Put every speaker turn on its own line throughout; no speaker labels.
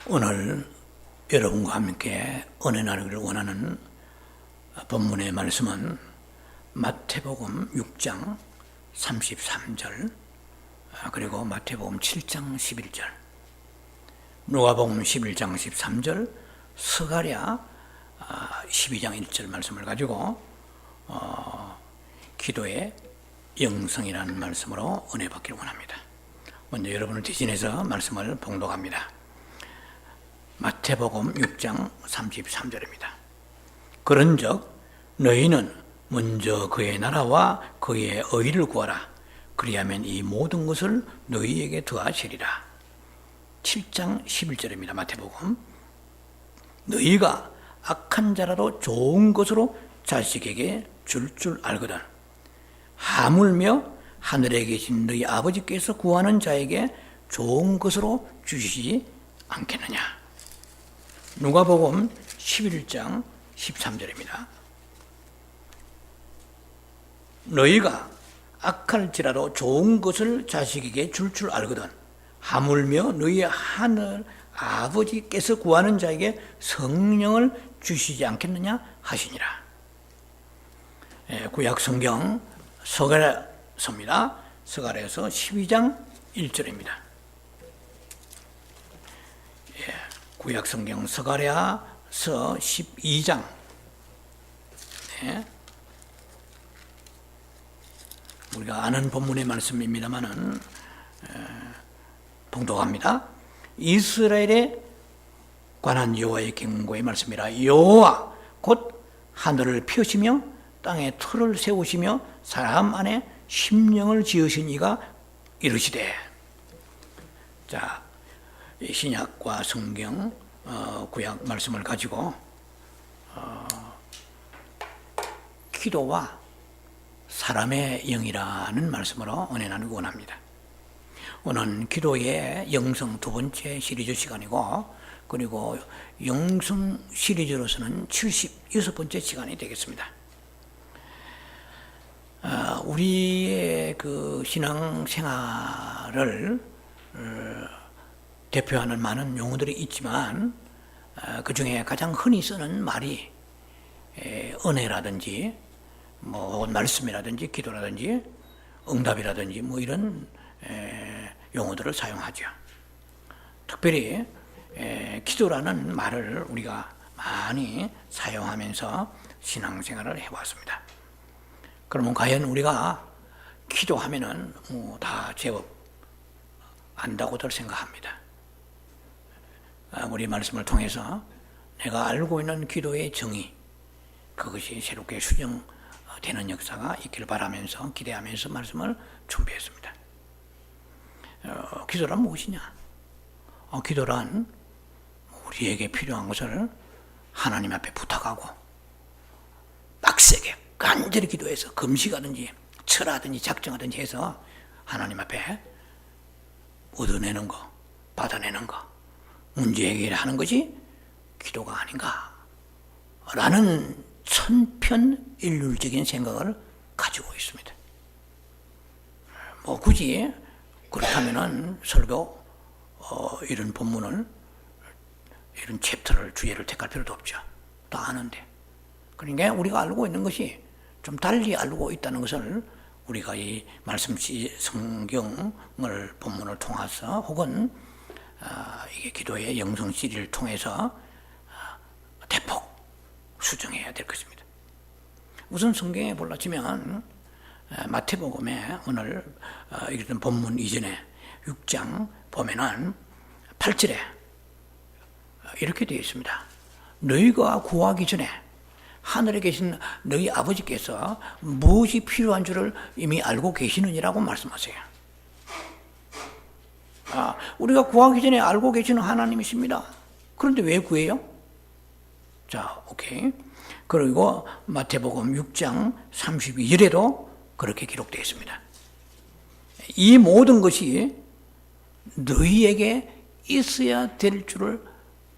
오늘 여러분과 함께 은혜 나누기를 원하는 본문의 말씀은 마태복음 6장 33절 그리고 마태복음 7장 11절, 누가복음 11장 13절, 스가랴 12장 1절 말씀을 가지고 기도의 영성이라는 말씀으로 은혜 받기를 원합니다. 먼저 여러분을 대신해서 말씀을 봉독합니다. 마태복음 6장 33절입니다. 그런즉 너희는 먼저 그의 나라와 그의 의를 구하라. 그리하면 이 모든 것을 너희에게 더하시리라. 7장 11절입니다. 마태복음. 너희가 악한 자라도 좋은 것으로 자식에게 줄 알거든 하물며 하늘에 계신 너희 아버지께서 구하는 자에게 좋은 것으로 주시지 않겠느냐. 누가복음 11장 13절입니다. 너희가 악할지라도 좋은 것을 자식에게 줄 알거든 하물며 너희 하늘 아버지께서 구하는 자에게 성령을 주시지 않겠느냐 하시니라. 구약 성경 스가랴서입니다. 스가랴서 12장 1절입니다. 구약 성경 스가랴서 12장. 우리가 아는 본문의 말씀입니다만은 봉독합니다. 이스라엘에 관한 여호와의 경고의 말씀이라. 여호와 곧 하늘을 펴시며 땅에 틀을 세우시며 사람 안에 심령을 지으신 이가 이르시되. 자, 신약과 성경 구약 말씀을 가지고 기도와 사람의 영이라는 말씀으로 은혜 나누기 원합니다. 오늘 기도의 영성 두 번째 시리즈 시간이고, 그리고 영성 시리즈로서는 76번째 시간이 되겠습니다. 우리의 그 신앙 생활을 대표하는 많은 용어들이 있지만 그 중에 가장 흔히 쓰는 말이 은혜라든지 말씀이라든지 기도라든지 응답이라든지 이런 용어들을 사용하죠. 특별히 기도라는 말을 우리가 많이 사용하면서 신앙생활을 해왔습니다. 그러면 과연 우리가 기도하면은 다 제법 안다고들 생각합니다. 우리 말씀을 통해서 내가 알고 있는 기도의 정의, 그것이 새롭게 수정되는 역사가 있기를 바라면서 기대하면서 말씀을 준비했습니다. 기도란 무엇이냐? 기도란 우리에게 필요한 것을 하나님 앞에 부탁하고 빡세게 간절히 기도해서 금식하든지 철하든지 작정하든지 해서 하나님 앞에 얻어내는 거, 받아내는 거, 문제 해결을 하는 것이 기도가 아닌가 라는 천편일률적인 생각을 가지고 있습니다. 굳이 그렇다면은 설교 이런 본문을, 이런 챕터를, 주제를 택할 필요도 없죠. 다 아는데. 그러니까 우리가 알고 있는 것이 좀 달리 알고 있다는 것을 우리가 이 말씀 성경을 본문을 통해서 혹은 이게 기도의 영성 시리를 통해서 대폭 수정해야 될 것입니다. 우선 성경에 볼라치면 마태복음에 오늘 읽은 본문 이전에 6장 보면은 8절에 이렇게 되어 있습니다. 너희가 구하기 전에 하늘에 계신 너희 아버지께서 무엇이 필요한 줄을 이미 알고 계시느니라고 말씀하세요. 우리가 구하기 전에 알고 계시는 하나님이십니다. 그런데 왜 구해요? 자, 오케이. 그리고 마태복음 6장 32절에도 그렇게 기록되어 있습니다. 이 모든 것이 너희에게 있어야 될 줄을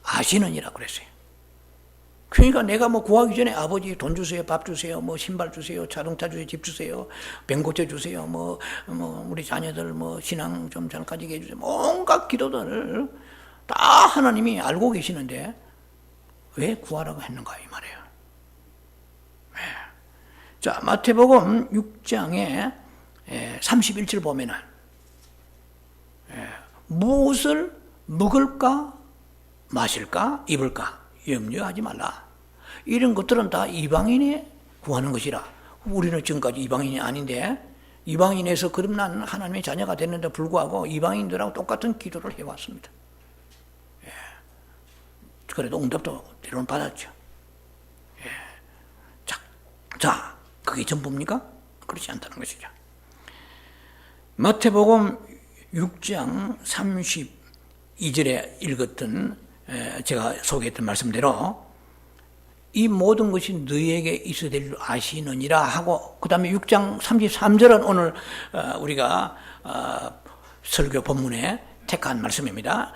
아시느니라 그랬어요. 그러니까 내가 구하기 전에 아버지 돈 주세요, 밥 주세요, 신발 주세요, 자동차 주세요, 집 주세요, 병고쳐 주세요, 우리 자녀들 신앙 좀 잘 가지게 해주세요. 온갖 기도들을 다 하나님이 알고 계시는데 왜 구하라고 했는가 이 말이에요. 네. 자, 마태복음 6장에 31절 보면은 무엇을 먹을까 마실까 입을까 염려하지 말라. 이런 것들은 다 이방인이 구하는 것이라. 우리는 지금까지 이방인이 아닌데 이방인에서 거듭난 하나님의 자녀가 됐는데 불구하고 이방인들하고 똑같은 기도를 해왔습니다. 그래도 응답도 때로는 받았죠. 자, 그게 전부입니까? 그렇지 않다는 것이죠. 마태복음 6장 32절에 읽었던 제가 소개했던 말씀대로 이 모든 것이 너희에게 있어야 될 줄 아시느니라 하고 그 다음에 6장 33절은 오늘 우리가 설교 본문에 택한 말씀입니다.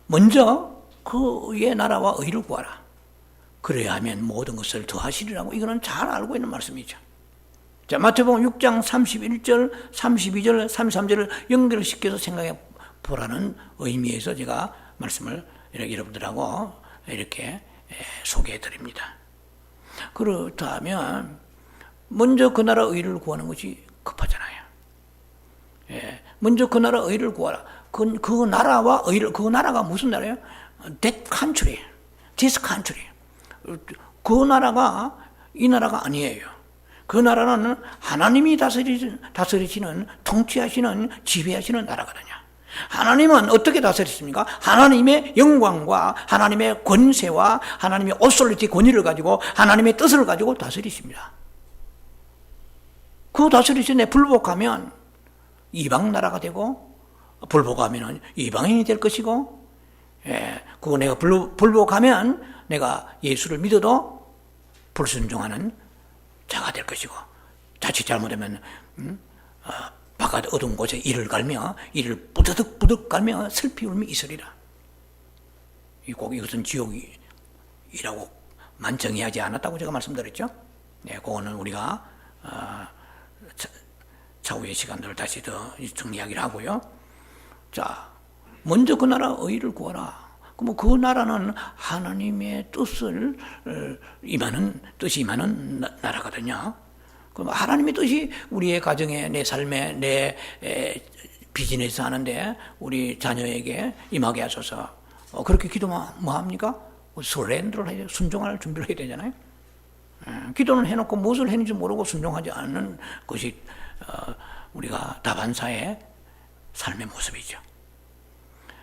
먼저 그의 나라와 의를 구하라. 그래야 하면 모든 것을 더하시리라고. 이거는 잘 알고 있는 말씀이죠. 자, 마태복음 6장 31절, 32절, 33절을 연결시켜서 생각해 보라는 의미에서 제가 말씀을 이렇게 여러분들하고 이렇게 소개해 드립니다. 그렇다면 먼저 그 나라 의를 구하는 것이 급하잖아요. 먼저 그 나라 의를 구하라. 그 나라와 의를, 그 나라가 무슨 나라예요? That country, this country. 그 나라가 이 나라가 아니에요. 그 나라는 하나님이 다스리시는, 통치하시는, 지배하시는 나라거든요. 하나님은 어떻게 다스리십니까? 하나님의 영광과 하나님의 권세와 하나님의 오솔리티 권위를 가지고 하나님의 뜻을 가지고 다스리십니다. 그 다스리시는데 불복하면 이방 나라가 되고 불복하면 이방인이 될 것이고, 그거 내가 불복하면 내가 예수를 믿어도 불순종하는 자가 될 것이고, 자칫 잘못하면 바깥 어두운 곳에 이를 갈며 이를 부드득 갈며 슬피 울며 있으리라. 꼭 이것은 지옥이라고 만정해하지 않았다고 제가 말씀드렸죠. 그거는 우리가 차후의 시간들을 다시 더 정리하기를 하고요. 자, 먼저 그 나라 의를 구하라. 그럼 그 나라는 하나님의 뜻을 뜻이 임하는 나라거든요. 그럼 하나님의 뜻이 우리의 가정에, 내 삶에, 내 비즈니스 하는데 우리 자녀에게 임하게 하소서. 그렇게 기도만 뭐 합니까? 서렌더를 해야 돼요. 순종할 준비를 해야 되잖아요. 기도는 해놓고 무엇을 했는지 모르고 순종하지 않는 것이 우리가 다반사의 삶의 모습이죠.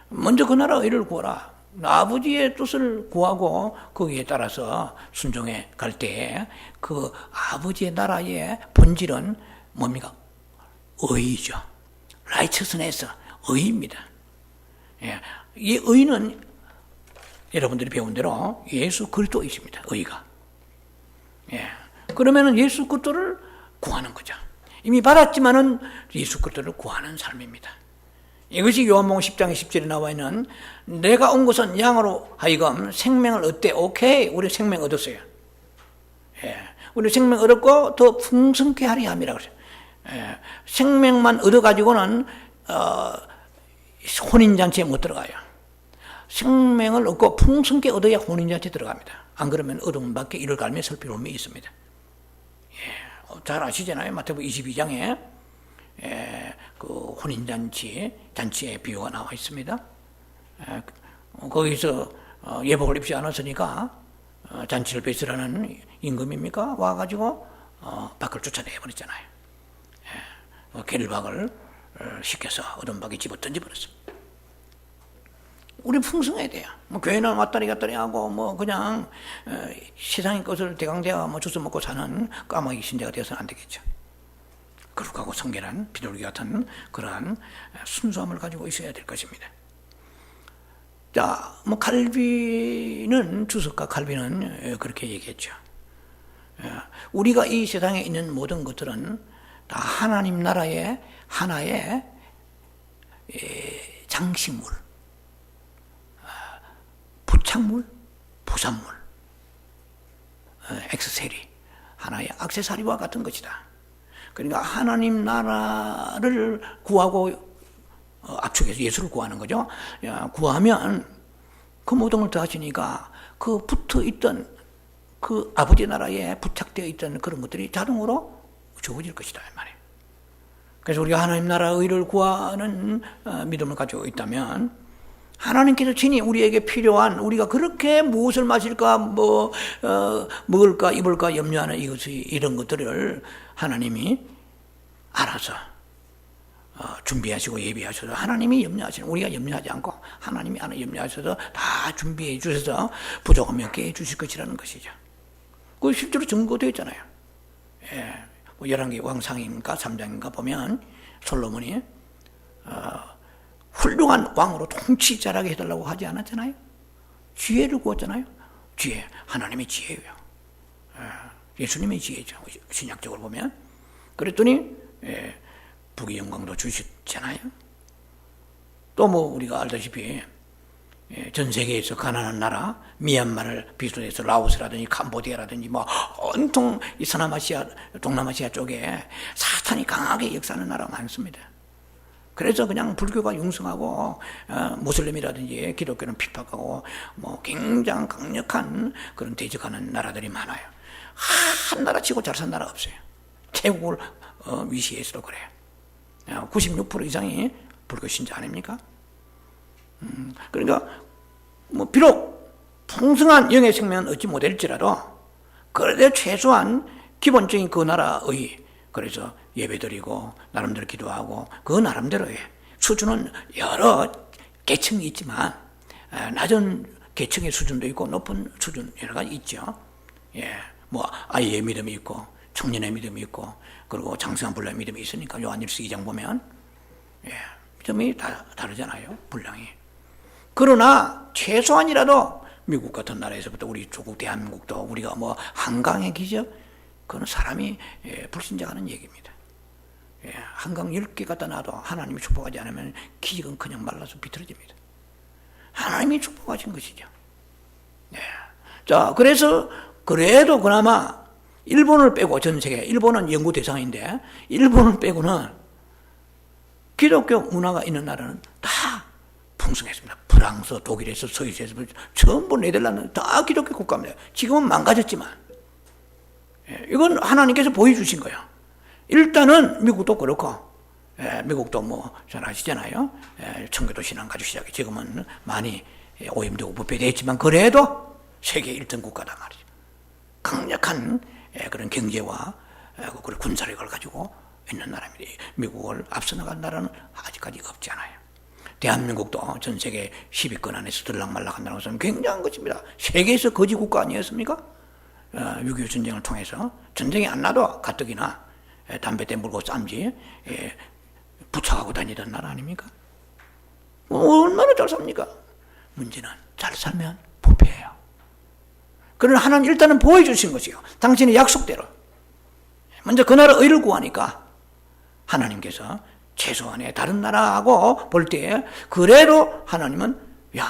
먼저 그 나라 의를 구하라. 아버지의 뜻을 구하고 거기에 따라서 순종해 갈 때에 그 아버지의 나라의 본질은 뭡니까? 의죠. righteousness, 의입니다. 이 의는 여러분들이 배운 대로 예수 그리스도이십니다. 의가. 그러면은 예수 그리스도를 구하는 거죠. 이미 받았지만은 예수 그리스도를 구하는 삶입니다. 이것이 요한복음 10장 10절에 나와 있는 내가 온 것은 양으로 하여금 생명을 얻되, 오케이, 우리 생명 얻었어요. 우리 생명 얻었고 더 풍성케 하리 함이라 그래요. 생명만 얻어가지고는 혼인잔치에 못 들어가요. 생명을 얻고 풍성케 얻어야 혼인잔치에 들어갑니다. 안 그러면 어두운 밖에 이를 갈며 슬피 울며 있습니다. 잘 아시잖아요. 마태복음 22장에 그 혼인잔치의 비유가 나와 있습니다. 거기서 예복을 입지 않았으니까 잔치를 뺏으라는 임금입니까? 와가지고 밖을 쫓아내버렸잖아요. 겔박을 시켜서 어둠 밖에 집어 던져버렸습니다. 우리 풍성해야 돼요. 교회는 왔다리 갔다리 하고 그냥 세상의 것을 대강대가 주워 먹고 사는 까마귀 신자가 되어서는 안 되겠죠. 거룩하고 성결한 비둘기 같은 그러한 순수함을 가지고 있어야 될 것입니다. 자, 주석가 칼빈은 그렇게 얘기했죠. 우리가 이 세상에 있는 모든 것들은 다 하나님 나라의 하나의 장식물, 부착물, 부산물, 액세서리, 하나의 액세서리와 같은 것이다. 그러니까 하나님 나라를 구하고 압축해서 예수를 구하는 거죠. 구하면 그 모든 걸 다 하시니까 그 붙어 있던 그 아버지 나라에 부착되어 있던 그런 것들이 자동으로 주어질 것이다 이 말이에요. 그래서 우리가 하나님 나라 의를 구하는 믿음을 가지고 있다면 하나님께서 친히 우리에게 필요한 우리가 그렇게 무엇을 마실까 먹을까 입을까 염려하는 이런 것들을 하나님이 알아서 준비하시고 예비하셔서 하나님이 염려하시는 우리가 염려하지 않고 하나님이 염려하셔서 다 준비해 주셔서 부족하면 깨해 주실 것이라는 것이죠. 그 실제로 증거되어 있잖아요. 열왕기 왕상인가 3장인가 보면 솔로몬이 훌륭한 왕으로 통치 잘하게 해달라고 하지 않았잖아요. 지혜를 구했잖아요. 지혜, 하나님의 지혜예요. 예수님의 지혜죠. 신약적으로 보면. 그랬더니 북의 영광도 주셨잖아요. 또 우리가 알다시피 전 세계에서 가난한 나라 미얀마를 비롯해서 라오스라든지 캄보디아라든지 온통 이 서남아시아 동남아시아 쪽에 사탄이 강하게 역사하는 나라가 많습니다. 그래서 그냥 불교가 융성하고 모슬림이라든지 기독교는 핍박하고 굉장히 강력한 그런 대적하는 나라들이 많아요. 한 나라 치고 잘 산 나라가 없어요. 태국을 위시해서도 그래요. 96% 이상이 불교 신자 아닙니까? 그러니까 비록 풍성한 영의 생명은 얻지 못할지라도 그래도 최소한 기본적인 그 나라의 그래서 예배드리고 나름대로 기도하고 그 나름대로의 수준은 여러 계층이 있지만 낮은 계층의 수준도 있고 높은 수준 여러 가지 있죠. 아이의 믿음이 있고 청년의 믿음이 있고 그리고 장성한 분량의 믿음이 있으니까 요한일서 2장 보면 믿음이 다르잖아요. 분량이. 그러나 최소한이라도 미국 같은 나라에서부터 우리 조국 대한민국도 우리가 한강의 기적 그건 사람이 불신자가 하는 얘기입니다. 한강 10개 갖다 놔도 하나님이 축복하지 않으면 기적은 그냥 말라서 비틀어집니다. 하나님이 축복하신 것이죠. 자, 그래서 그래도 그나마 일본을 빼고 전 세계, 일본은 연구 대상인데 일본을 빼고는 기독교 문화가 있는 나라는 다 풍성했습니다. 프랑스, 독일에서 스위스에서 전부 네덜란드 다 기독교 국가입니다. 지금은 망가졌지만 이건 하나님께서 보여주신 거예요. 일단은 미국도 그렇고 미국도 잘 아시잖아요. 청교도 신앙 가지고 시작해 지금은 많이 오염되고 부패되었지만 그래도 세계 1등 국가단 말이죠. 강력한 그런 경제와 그리고 군사력을 가지고 있는 나라입니다. 미국을 앞서 나간 나라는 아직까지 없지 않아요. 대한민국도 전 세계 10위권 안에서 들락말락한다는 것은 굉장한 것입니다. 세계에서 거지 국가 아니었습니까? 6.25 전쟁을 통해서 전쟁이 안 나도 가뜩이나 담배 떼물고 쌈지 부착하고 다니던 나라 아닙니까? 얼마나 잘 삽니까? 문제는 잘 살면 부패해요. 그러나 하나님 일단은 보여주신 것이요. 당신의 약속대로. 먼저 그 나라 의를 구하니까 하나님께서 최소한의 다른 나라하고 볼 때 그래도 하나님은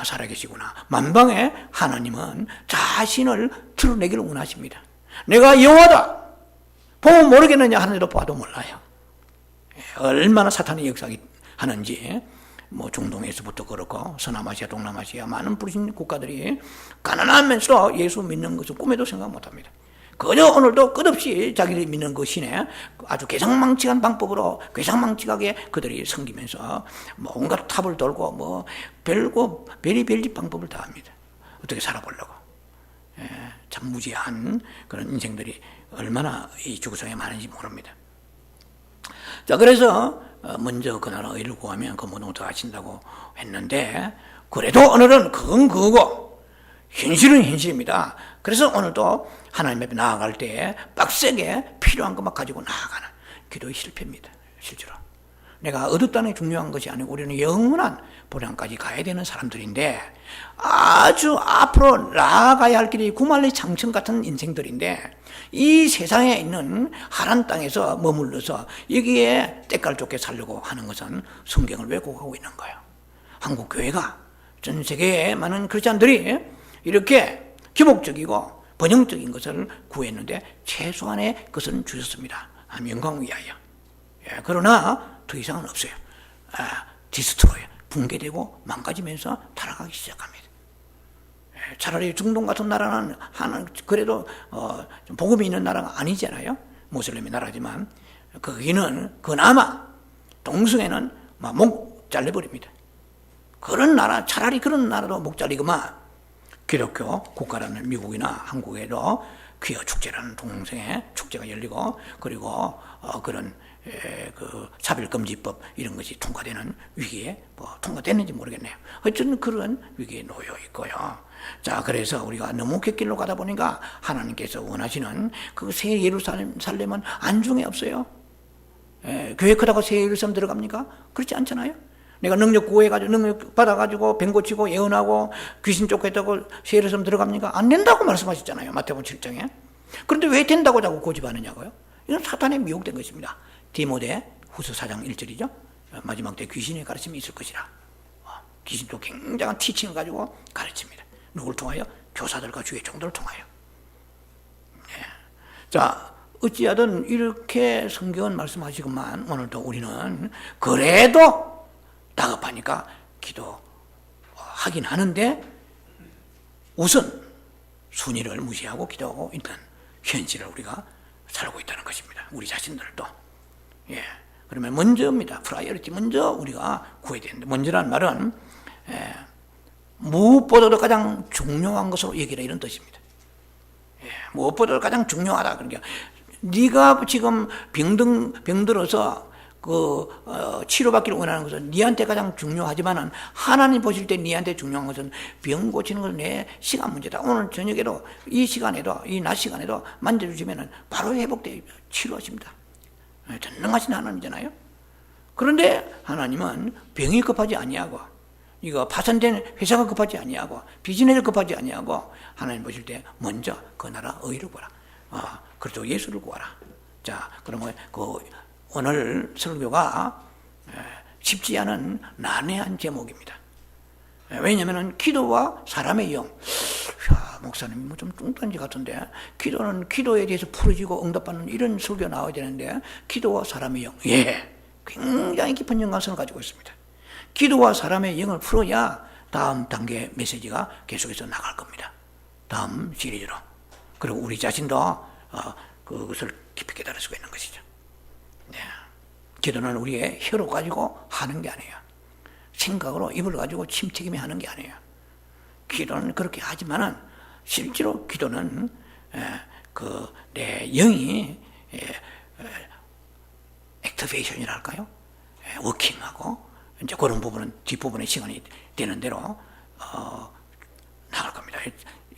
살아계시구나. 만방에 하나님은 자신을 드러내기를 원하십니다. 내가 여호와다. 보면 모르겠느냐 하늘도 봐도 몰라요. 얼마나 사탄이 역사하는지 중동에서부터 그렇고 서남아시아 동남아시아 많은 불신 국가들이 가난하면서도 예수 믿는 것을 꿈에도 생각 못합니다. 그저 오늘도 끝없이 자기들이 믿는 그 신에 아주 괴상망측한 방법으로 괴상망측하게 그들이 섬기면서 온갖 탑을 돌고 별짓 방법을 다 합니다. 어떻게 살아보려고. 참 무지한 그런 인생들이 얼마나 이 지구상에 많은지 모릅니다. 자, 그래서 먼저 그 나라 의를 구하면 그 모든 것을 하신다고 했는데 그래도 오늘은 그건 그거고 현실은 현실입니다. 그래서 오늘도 하나님 앞에 나아갈 때 빡세게 필요한 것만 가지고 나아가는 기도의 실패입니다. 실제로. 내가 얻었다는 게 중요한 것이 아니고 우리는 영원한 보람까지 가야 되는 사람들인데 아주 앞으로 나아가야 할 길이 구말리 장천 같은 인생들인데 이 세상에 있는 하란 땅에서 머물러서 여기에 때깔 좋게 살려고 하는 것은 성경을 왜곡하고 있는 거예요. 한국 교회가 전 세계에 많은 크리스찬들이 이렇게 기복적이고 번영적인 것을 구했는데 최소한의 것은 주셨습니다. 영광 위하여. 그러나 더 이상은 없어요. 디스트로이, 붕괴되고 망가지면서 타락하기 시작합니다. 차라리 중동 같은 나라는 그래도 좀 복음이 있는 나라가 아니잖아요. 모슬림의 나라지만 거기는 그나마 동성애는 목 잘려버립니다. 그런 나라, 차라리 그런 나라도 목 잘리고만 기독교 국가라는 미국이나 한국에도 퀴어 축제라는 동성애 축제가 열리고, 그리고 그런 그 차별금지법 이런 것이 통과되는 위기에 통과됐는지 모르겠네요. 어쨌든 그런 위기에 놓여 있고요. 자, 그래서 우리가 너무 객길로 가다 보니까 하나님께서 원하시는 그 새 예루살렘은 안중에 없어요. 교회 크다고 새 예루살렘 들어갑니까? 그렇지 않잖아요. 내가 능력 구해가지고, 능력 받아가지고, 병 고치고, 예언하고, 귀신 쫓겠다고 새 예루살렘 들어갑니까? 안 된다고 말씀하셨잖아요. 마태복음 7장에. 그런데 왜 된다고 자꾸 고집하느냐고요? 이건 사탄에 미혹된 것입니다. 디모데 후서 4장 1절이죠. 마지막 때 귀신의 가르침이 있을 것이라. 귀신도 굉장한 티칭을 가지고 가르칩니다. 누굴 통하여? 교사들과 주의 종들을 통하여. 자, 어찌하든 이렇게 성경은 말씀하시구만 오늘도 우리는 그래도 다급하니까 기도하긴 하는데 우선 순위를 무시하고 기도하고 있는 현실을 우리가 살고 있다는 것입니다. 우리 자신들도. 그러면 먼저입니다. 프라이어리티 먼저 우리가 구해야 되는데, 먼저라는 말은 무엇보다도 가장 중요한 것으로 얘기를 이런 뜻입니다. 무엇보다도 가장 중요하다. 그러니까 네가 지금 병들어서 치료받기를 원하는 것은 네한테 가장 중요하지만은 하나님 보실 때 네한테 중요한 것은 병 고치는 것은 내 시간 문제다. 오늘 저녁에도 이 시간에도 이 낮 시간에도 만져주시면은 바로 회복되어 치료하십니다. 전능하신 하나님이잖아요. 그런데 하나님은 병이 급하지 아니하고, 이거 파산된 회사가 급하지 아니하고, 비즈니스가 급하지 아니하고, 하나님 보실 때 먼저 그 나라 의를 구하라. 그렇죠. 예수를 구하라. 자, 그러면 오늘 설교가 쉽지 않은 난해한 제목입니다. 왜냐하면 기도와 사람의 영. 목사님 좀 뚱딴지 같은데, 기도는 기도에 대해서 풀어지고 응답받는 이런 설교 나와야 되는데, 기도와 사람의 영. 굉장히 깊은 연관성을 가지고 있습니다. 기도와 사람의 영을 풀어야 다음 단계 메시지가 계속해서 나갈 겁니다. 다음 시리즈로. 그리고 우리 자신도 그것을 깊이 깨달을 수가 있는 것이죠. 기도는 우리의 혀로 가지고 하는 게 아니에요. 생각으로 입을 가지고 침튀김에 하는 게 아니에요. 기도는 그렇게 하지만은 실제로 기도는 내 영이 액티베이션이랄까요? 워킹하고 이제 그런 부분은 뒷부분에 시간이 되는 대로 나갈 겁니다.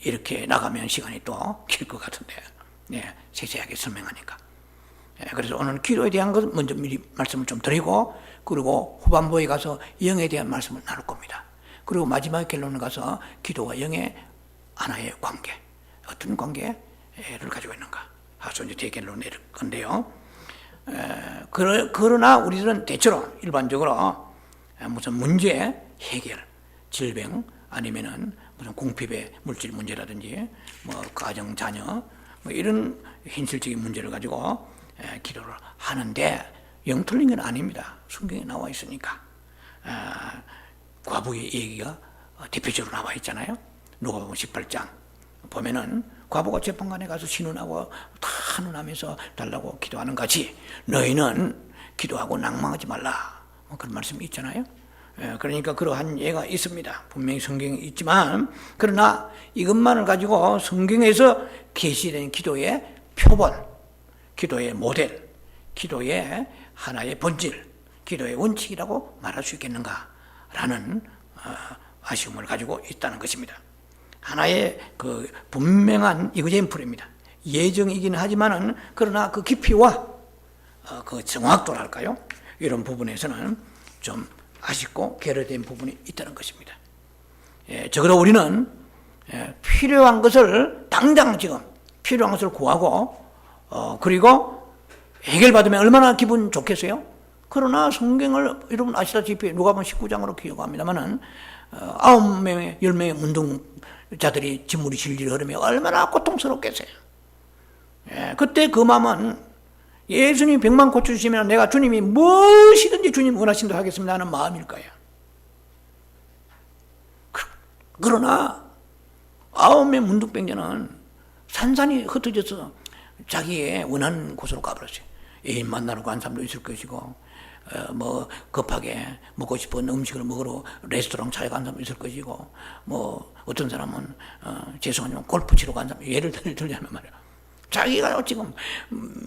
이렇게 나가면 시간이 또 길 것 같은데, 세세하게 설명하니까. 그래서 오늘 기도에 대한 것은 먼저 미리 말씀을 좀 드리고, 그리고 후반부에 가서 영에 대한 말씀을 나눌 겁니다. 그리고 마지막 결론을 가서 기도와 영의 하나의 관계, 어떤 관계를 가지고 있는가, 이제 대결론을 내릴 건데요. 그러나 우리들은 대체로 일반적으로 무슨 문제 해결, 질병 아니면은 무슨 궁핍의 물질 문제라든지 가정 자녀 이런 현실적인 문제를 가지고 기도를 하는데, 영 틀린 건 아닙니다. 성경에 나와 있으니까. 과부의 얘기가 대표적으로 나와 있잖아요. 누가복음 18장 보면은 과부가 재판관에 가서 신원하고 다 한운하면서 달라고 기도하는 같이 너희는 기도하고 낭망하지 말라, 그런 말씀이 있잖아요. 그러니까 그러한 예가 있습니다. 분명히 성경에 있지만, 그러나 이것만을 가지고 성경에서 계시된 기도의 표본, 기도의 모델, 기도의 하나의 본질, 기도의 원칙이라고 말할 수 있겠는가라는 아쉬움을 가지고 있다는 것입니다. 하나의 분명한 이그젠플입니다. 예정이긴 하지만은, 그러나 그 깊이와 그 정확도랄까요? 이런 부분에서는 좀 아쉽고 괴로된 부분이 있다는 것입니다. 적어도 우리는 필요한 것을 당장 지금 필요한 것을 구하고, 그리고 해결받으면 얼마나 기분 좋겠어요? 그러나 성경을 여러분 아시다시피 누가복음 19장으로 기억합니다만은 9명의 10명의 문둥자들이 진물이 질질 흐르며 얼마나 고통스럽겠어요. 그때 그 마음은 예수님이 100만 고쳐주시면 내가 주님이 무엇이든지 주님 원하신다 하겠습니다 하는 마음일 거예요. 그러나 9명 문둥병자는 산산이 흩어져서 자기의 원하는 곳으로 가버렸어요. 애인 만나러 간 사람도 있을 것이고, 뭐 급하게 먹고 싶은 음식을 먹으러 레스토랑 찾아간 사람도 있을 것이고, 뭐 어떤 사람은 죄송하지만 골프 치러 간 사람, 예를 들자면 말이야, 자기가 지금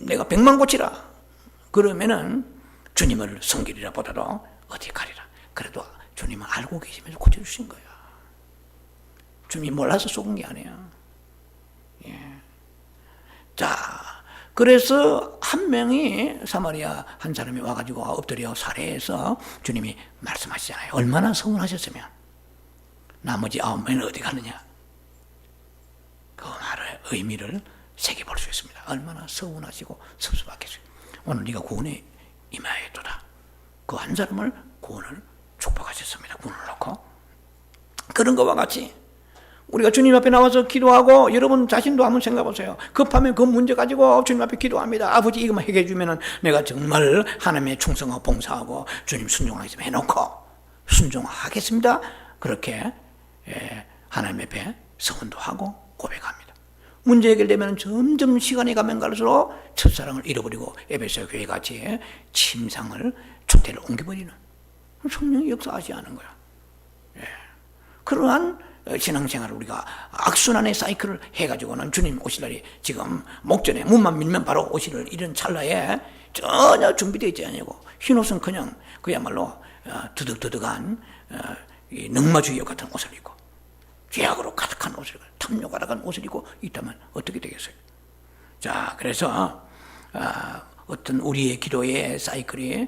내가 100만 고치라 그러면은 주님을 섬기리라 보다도 어디 가리라. 그래도 주님은 알고 계시면서 고쳐주신 거야. 주님이 몰라서 속은 게 아니야. 예. 자, 그래서 한 명이 사마리아 한 사람이 와가지고 엎드려 살해해서 주님이 말씀하시잖아요. 얼마나 서운하셨으면 나머지 9명은 어디 가느냐. 그 말의 의미를 새겨볼 수 있습니다. 얼마나 서운하시고 섭섭하겠어요. 오늘 네가 구원에 임하였도다. 그 한 사람을 구원을 축복하셨습니다. 구원을 놓고. 그런 것과 같이 우리가 주님 앞에 나와서 기도하고, 여러분 자신도 한번 생각해 보세요. 급하면 그 문제 가지고 주님 앞에 기도합니다. 아버지 이것만 해결해 주면은 내가 정말 하나님의 충성하고 봉사하고 주님 순종하겠습니다 해놓고 순종하겠습니다. 그렇게 하나님 앞에 서원도 하고 고백합니다. 문제 해결되면 점점 시간이 가면 갈수록 첫사랑을 잃어버리고 에베소 교회 같이 침상을 주태를 옮겨버리는 성령이 역사하지 않은 거야. 그러한 신앙생활을 우리가 악순환의 사이클을 해가지고는 주님 오실 날이 지금 목전에 문만 밀면 바로 오실 이런 찰나에 전혀 준비되어 있지 않냐고, 흰옷은 그냥 그야말로 드득드득한 넉마주의 같은 옷을 입고 죄악으로 가득한 옷을 입고 탐욕 가득한 옷을 입고 있다면 어떻게 되겠어요? 자, 그래서 어떤 우리의 기도의 사이클이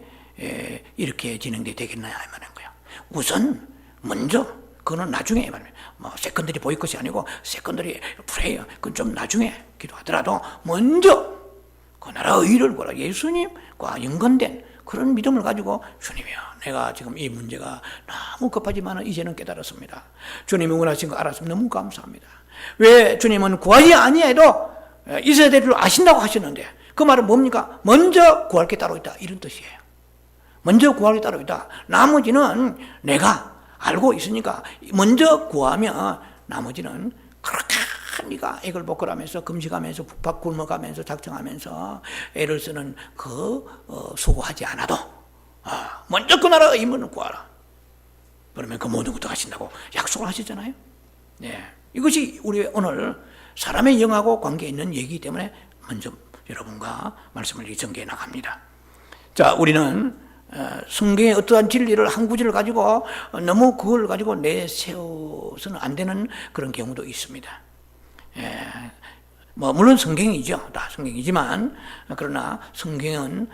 이렇게 진행되게 되겠나요? 하는 거야. 우선 먼저 그거는 나중에 말이야. 뭐 세컨더리 보일 것이 아니고 세컨더리 프레이어 그건 좀 나중에 기도하더라도 먼저 그 나라의 의를 구하라. 예수님과 연관된 그런 믿음을 가지고 주님이여, 내가 지금 이 문제가 너무 급하지만 이제는 깨달았습니다. 주님이 원하신 거 알았으면 너무 감사합니다. 왜 주님은 구하지 아니해도 있어야 될 줄 아신다고 하셨는데, 그 말은 뭡니까? 먼저 구할 게 따로 있다, 이런 뜻이에요. 먼저 구할 게 따로 있다. 나머지는 내가 알고 있으니까 먼저 구하면 나머지는 그렇게 네가 애걸 복걸하면서 금식하면서 북박 굶어가면서 작정하면서 애를 쓰는 그 수고하지 않아도 먼저 그 나라의 임무를 구하라. 그러면 그 모든 것도 하신다고 약속을 하셨잖아요. 네. 이것이 우리 오늘 사람의 영하고 관계 있는 얘기이기 때문에 먼저 여러분과 말씀을 전개해 나갑니다. 자, 우리는 성경의 어떠한 진리를 한 구절을 가지고 너무 그걸 가지고 내세워서는 안 되는 그런 경우도 있습니다. 뭐 물론 성경이죠, 다 성경이지만, 그러나 성경은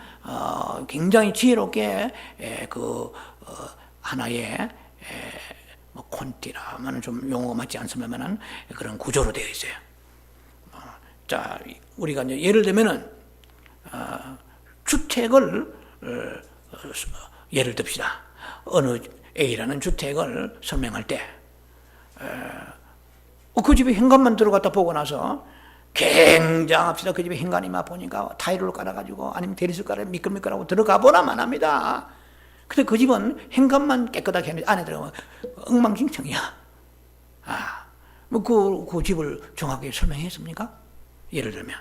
굉장히 지혜롭게 그 하나의 뭐 콘티라면 좀 용어가 맞지 않습니다만 그런 구조로 되어 있어요. 자, 우리가 이제 예를 들면은 주택을 예를 듭시다. 어느 A라는 주택을 설명할 때 그 집에 현관만 들어갔다 보고 나서 굉장합시다. 그 집에 현관이 막 보니까 타일을 깔아가지고 아니면 대리석가를 미끌미끌하고 들어가 보나만 합니다. 근데 그 집은 현관만 깨끗하게 했는데 안에 들어가면 엉망진창이야. 뭐 그 집을 정확하게 설명했습니까? 예를 들면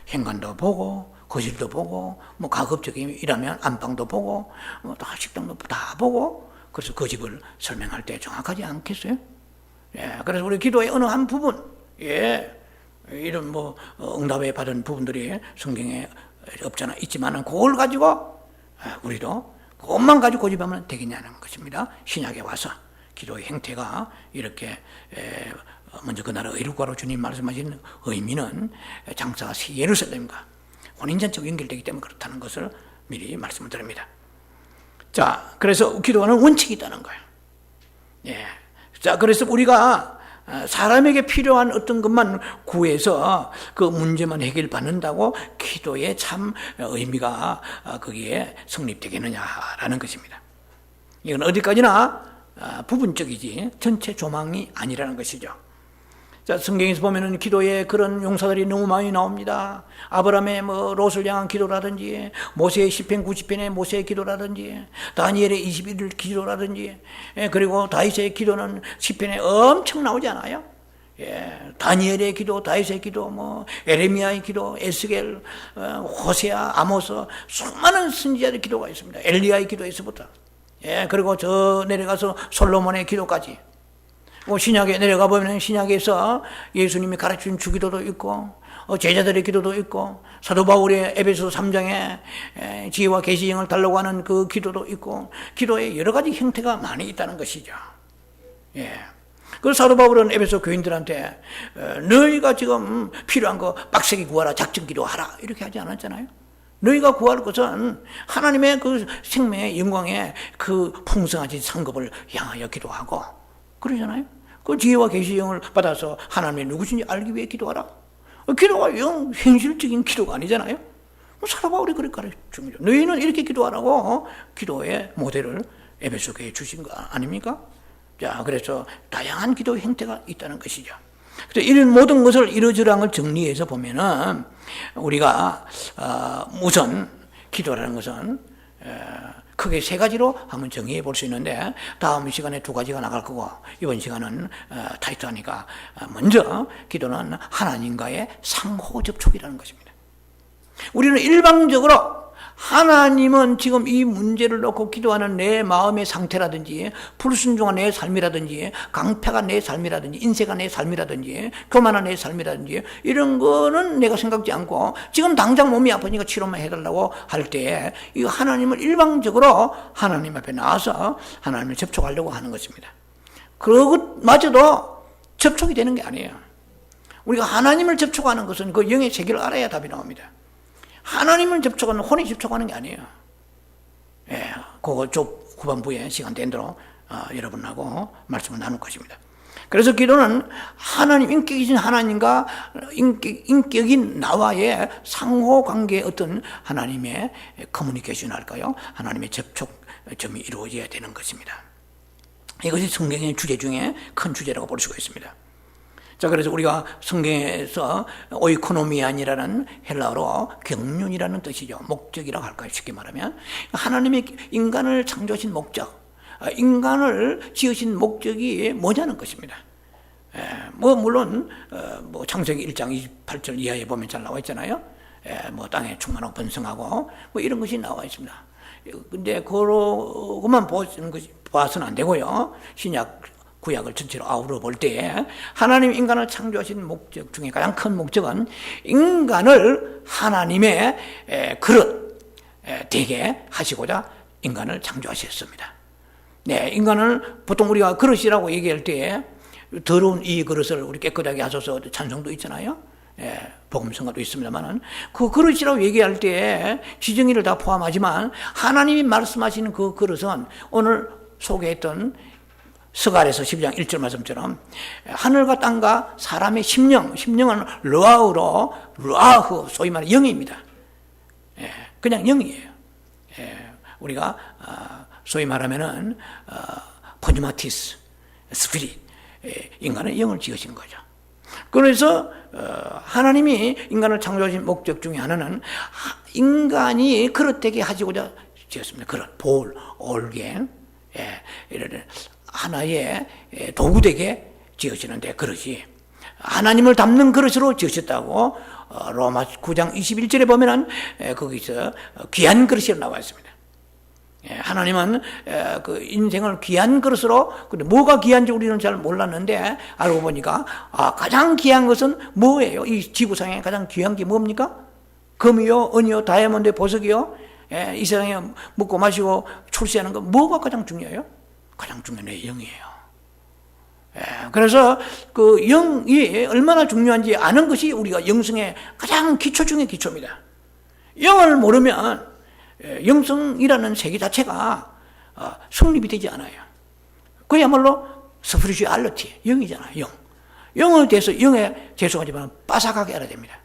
현관도 보고 거실도 보고 뭐 가급적이라면 안방도 보고 뭐 다 식당도 다 보고, 그래서 그 집을 설명할 때 정확하지 않겠어요? 예, 그래서 우리 기도의 어느 한 부분, 이런 뭐 응답에 받은 부분들이 성경에 없잖아, 있지만은 그걸 가지고 우리도 그것만 가지고 고집하면 되겠냐는 것입니다. 신약에 와서 기도의 행태가 이렇게 먼저 그 나라 의롭가로 주님 말씀하신 의미는 장차 새 예루살렘과 혼인잔치가 연결되기 때문에 그렇다는 것을 미리 말씀을 드립니다. 자, 그래서 기도하는 원칙이 있다는 거예요. 예. 자, 그래서 우리가 사람에게 필요한 어떤 것만 구해서 그 문제만 해결받는다고 기도의 참 의미가 거기에 성립되겠느냐라는 것입니다. 이건 어디까지나 부분적이지 전체 조망이 아니라는 것이죠. 자, 성경에서 보면은 기도에 그런 용사들이 너무 많이 나옵니다. 아브라함의 롯을 향한 기도라든지, 모세의 시편 90편의 모세의 기도라든지, 다니엘의 21일 기도라든지, 그리고 다윗의 기도는 시편에 엄청 나오지 않아요? 다니엘의 기도, 다윗의 기도, 에레미야의 기도, 에스겔, 호세아, 아모스, 수많은 선지자의 기도가 있습니다. 엘리야의 기도에서부터. 그리고 저 내려가서 솔로몬의 기도까지. 신약에 내려가 보면 신약에서 예수님이 가르친 주기도도 있고, 제자들의 기도도 있고, 사도 바울의 에베소 3장에 지혜와 계시형을 달라고 하는 그 기도도 있고, 기도에 여러 가지 형태가 많이 있다는 것이죠. 그 사도 바울은 에베소 교인들한테 너희가 지금 필요한 거 빡세게 구하라, 작전 기도하라 이렇게 하지 않았잖아요. 너희가 구할 것은 하나님의 그 생명의 영광의 그 풍성하신 상급을 향하여 기도하고 그러잖아요. 그 지혜와 계시형을 받아서 하나님이 누구신지 알기 위해 기도하라. 기도가 영 현실적인 기도가 아니잖아요. 사도 바울이 그렇게 가르친 거죠. 너희는 이렇게 기도하라고 기도의 모델을 에베소 교회에 주신 거 아닙니까? 자, 그래서 다양한 기도 형태가 있다는 것이죠. 그래서 이런 모든 것을 이러저러한 정리해서 보면은 우리가 우선 기도라는 것은 크게 세 가지로 한번 정의해 볼 수 있는데, 다음 시간에 두 가지가 나갈 거고 이번 시간은 타이트하니까 먼저 기도는 하나님과의 상호 접촉이라는 것입니다. 우리는 일방적으로 하나님은 지금 이 문제를 놓고 기도하는 내 마음의 상태라든지, 불순종한 내 삶이라든지, 강패가 내 삶이라든지, 인세가 내 삶이라든지, 교만한 내 삶이라든지, 이런 거는 내가 생각지 않고 지금 당장 몸이 아프니까 치료만 해달라고 할 때 이 하나님을 일방적으로 하나님 앞에 나와서 하나님을 접촉하려고 하는 것입니다. 그것마저도 접촉이 되는 게 아니에요. 우리가 하나님을 접촉하는 것은 그 영의 세계를 알아야 답이 나옵니다. 하나님을 접촉하는, 혼이 접촉하는 게 아니에요. 그거 쭉 후반부에 시간 된 대로 여러분하고 말씀을 나눌 것입니다. 그래서 기도는 하나님, 인격이신 하나님과 인격인 나와의 상호관계의 어떤 하나님의 커뮤니케이션 할까요? 하나님의 접촉점이 이루어져야 되는 것입니다. 이것이 성경의 주제 중에 큰 주제라고 볼 수가 있습니다. 자, 그래서 우리가 성경에서 오이코노미안이라는 헬라어로 경륜이라는 뜻이죠. 목적이라고 할까요? 쉽게 말하면 하나님이 인간을 창조하신 목적, 인간을 지으신 목적이 뭐냐는 것입니다. 물론 창세기 1장 28절 이하에 보면 잘 나와 있잖아요. 땅에 충만하고 번성하고 이런 것이 나와 있습니다. 근데 그것만 봐서는 안 되고요. 신약 구약을 전체로 아우러 볼 때 하나님 인간을 창조하신 목적 중에 가장 큰 목적은 인간을 하나님의 그릇 되게 하시고자 인간을 창조하셨습니다. 인간을 보통 우리가 그릇이라고 얘기할 때 더러운 이 그릇을 우리 깨끗하게 하소서 찬송도 있잖아요. 복음성가도 있습니다만은 그 그릇이라고 얘기할 때 지정의를 다 포함하지만 하나님이 말씀하시는 그 그릇은 오늘 소개했던 스가랴서 12장 1절 말씀처럼 하늘과 땅과 사람의 심령은 르아흐로, 르아흐, 소위 말하는 영입니다. 그냥 영이에요. 우리가 소위 말하면은 포니마티스, 스피릿, 인간의 영을 지으신 거죠. 그래서 하나님이 인간을 창조하신 목적 중에 하나는 인간이 그릇되게 하시고자 지었습니다. 그릇, 볼, 올갱, 이런 하나의 도구되게 지으시는데 그릇이 하나님을 담는 그릇으로 지으셨다고 로마 9장 21절에 보면은 거기서 귀한 그릇이라고 나와 있습니다. 하나님은 그 인생을 귀한 그릇으로, 근데 뭐가 귀한지 우리는 잘 몰랐는데 알고 보니까 가장 귀한 것은 뭐예요? 이 지구상에 가장 귀한 게 뭡니까? 금이요, 은이요, 다이아몬드, 보석이요. 이 세상에 먹고 마시고 출세하는 거 뭐가 가장 중요해요? 가장 중요한 내 영이에요. 그래서 그 영이 얼마나 중요한지 아는 것이 우리가 영성의 가장 기초 중의 기초입니다. 영을 모르면 영성이라는 세계 자체가 성립이 되지 않아요. 그야말로 스피리추얼리티, 영이잖아요. 영에 대해서 영에 죄송하지만 빠삭하게 알아야 됩니다.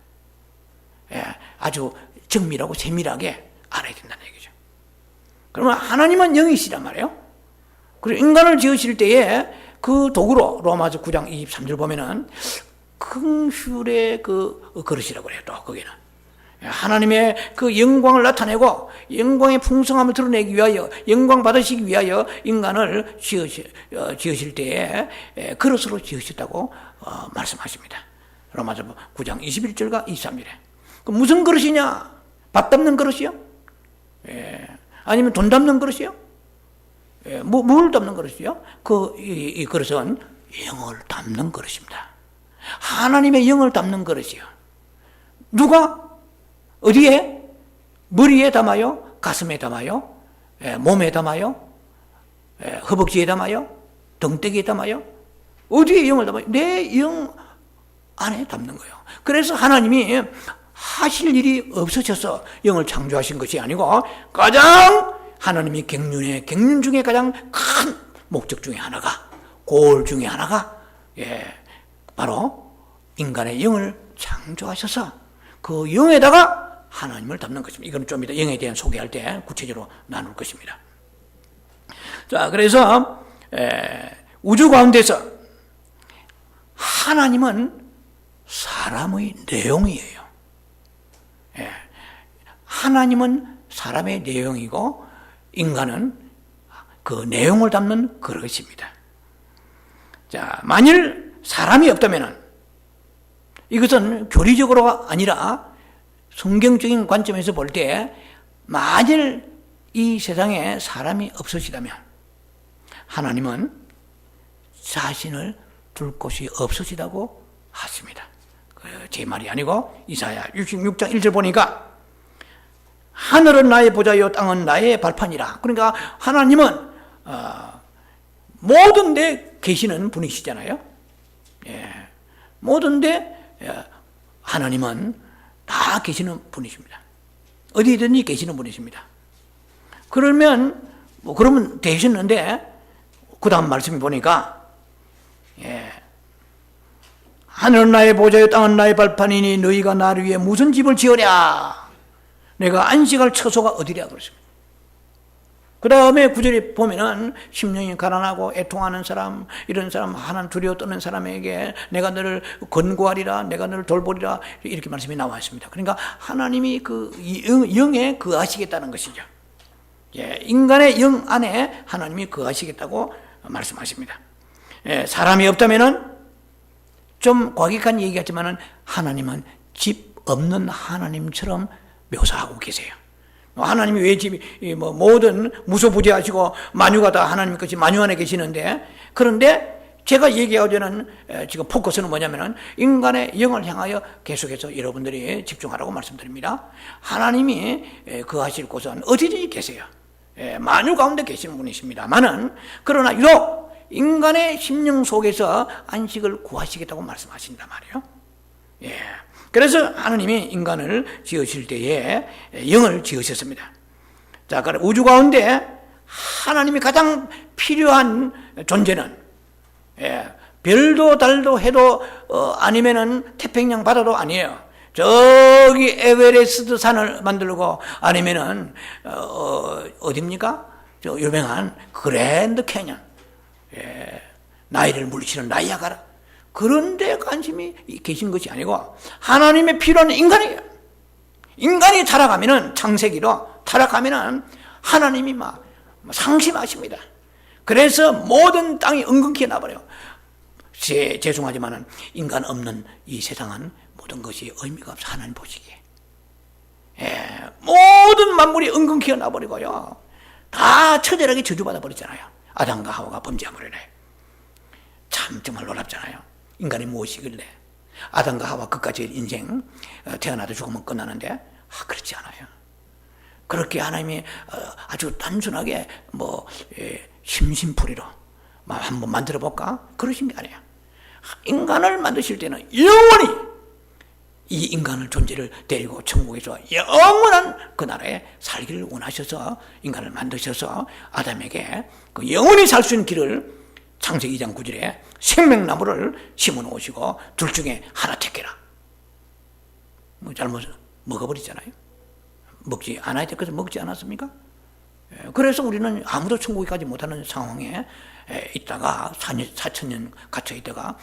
아주 정밀하고 세밀하게 알아야 된다는 얘기죠. 그러면 하나님은 영이시란 말이에요. 그리고 인간을 지으실 때에 그 도구로 로마서 9장 23절 보면은 긍휼의 그 그릇이라고 그래요. 또 거기는 하나님의 그 영광을 나타내고 영광의 풍성함을 드러내기 위하여, 영광 받으시기 위하여 인간을 지으실 때에 그릇으로 지으셨다고 말씀하십니다. 로마서 9장 21절과 23절에. 그 무슨 그릇이냐? 밥 담는 그릇이요? 아니면 돈 담는 그릇이요? 뭘 담는 그릇이요? 이 그릇은 영을 담는 그릇입니다. 하나님의 영을 담는 그릇이요. 누가? 어디에? 머리에 담아요? 가슴에 담아요? 몸에 담아요? 허벅지에 담아요? 등대기에 담아요? 어디에 영을 담아요? 내 영 안에 담는 거예요. 그래서 하나님이 하실 일이 없으셔서 영을 창조하신 것이 아니고 가장 하나님이 갱년 중에 가장 큰 목적 중에 하나가, 골 중에 하나가 바로 인간의 영을 창조하셔서 그 영에다가 하나님을 담는 것입니다. 이건 좀 이따 영에 대한 소개할 때 구체적으로 나눌 것입니다. 자, 그래서 우주 가운데서 하나님은 사람의 내용이에요. 하나님은 사람의 내용이고 인간은 그 내용을 담는 그릇입니다. 자, 만일 사람이 없다면 이것은 교리적으로가 아니라 성경적인 관점에서 볼 때 만일 이 세상에 사람이 없으시다면 하나님은 자신을 둘 곳이 없으시다고 하십니다. 제 말이 아니고 이사야 66장 1절 보니까 하늘은 나의 보좌요 땅은 나의 발판이라. 그러니까 하나님은 모든 데 계시는 분이시잖아요. 모든 데 하나님은 다 계시는 분이십니다. 어디든지 계시는 분이십니다. 그러면 그러면 되셨는데 그 다음 말씀을 보니까 하늘은 나의 보좌요 땅은 나의 발판이니 너희가 나를 위해 무슨 집을 지으랴. 내가 안식할 처소가 어디랴 그러십니다. 그 다음에 구절에 보면은 심령이 가난하고 애통하는 사람, 이런 사람, 하나님 두려워 떠는 사람에게 내가 너를 권고하리라, 내가 너를 돌보리라, 이렇게 말씀이 나와 있습니다. 그러니까 하나님이 그 영에 거하시겠다는 것이죠. 인간의 영 안에 하나님이 거하시겠다고 말씀하십니다. 사람이 없다면은 좀 과격한 얘기 같지만은 하나님은 집 없는 하나님처럼 묘사하고 계세요. 하나님이 왜 집이 모든 무소부재하시고 만유가 다 하나님 것이 만유 안에 계시는데, 그런데 제가 얘기하자는 지금 포커스는 뭐냐면은 인간의 영을 향하여 계속해서 여러분들이 집중하라고 말씀드립니다. 하나님이 거하실 곳은 어디든지 계세요. 만유 가운데 계시는 분이십니다만은 그러나 유독 인간의 심령 속에서 안식을 구하시겠다고 말씀하신단 말이에요. 그래서 하나님이 인간을 지으실 때에 영을 지으셨습니다. 자, 그럼 우주 가운데 하나님이 가장 필요한 존재는 별도 달도 해도 아니면은 태평양 바다도 아니에요. 저기 에베레스트 산을 만들고 아니면은 어디입니까? 저 유명한 그랜드 캐년, 나이를 물리치는 나이아가라. 그런데 관심이 계신 것이 아니고 하나님의 필요한 인간이에요. 인간이 타락하면은 창세기로 타락하면은 하나님이 막 상심하십니다. 그래서 모든 땅이 엉겅퀴게 나버려요. 죄송하지만은 인간 없는 이 세상은 모든 것이 의미가 없어. 하나님 보시기에 모든 만물이 엉겅퀴게 나버리고요. 다 처절하게 저주받아 버렸잖아요. 아담과 하와가 범죄함으로 인해. 참 정말 놀랍잖아요. 인간이 무엇이길래 아담과 하와 그까지 인생 태어나도 죽으면 끝나는데 그렇지 않아요. 그렇게 하나님이 아주 단순하게 심심풀이로 한번 만들어 볼까? 그러신 게 아니에요. 인간을 만드실 때는 영원히 이 인간을 존재를 데리고 천국에서 영원한 그 나라에 살기를 원하셔서 인간을 만드셔서 아담에게 그 영원히 살 수 있는 길을 창세기 2장 9절에 생명나무를 심어놓으시고 둘 중에 하나 택해라. 잘못 먹어버리잖아요. 먹지 않아야 될 것을 먹지 않았습니까? 그래서 우리는 아무도 천국에 가지 못하는 상황에 있다가 4,000년 갇혀 있다가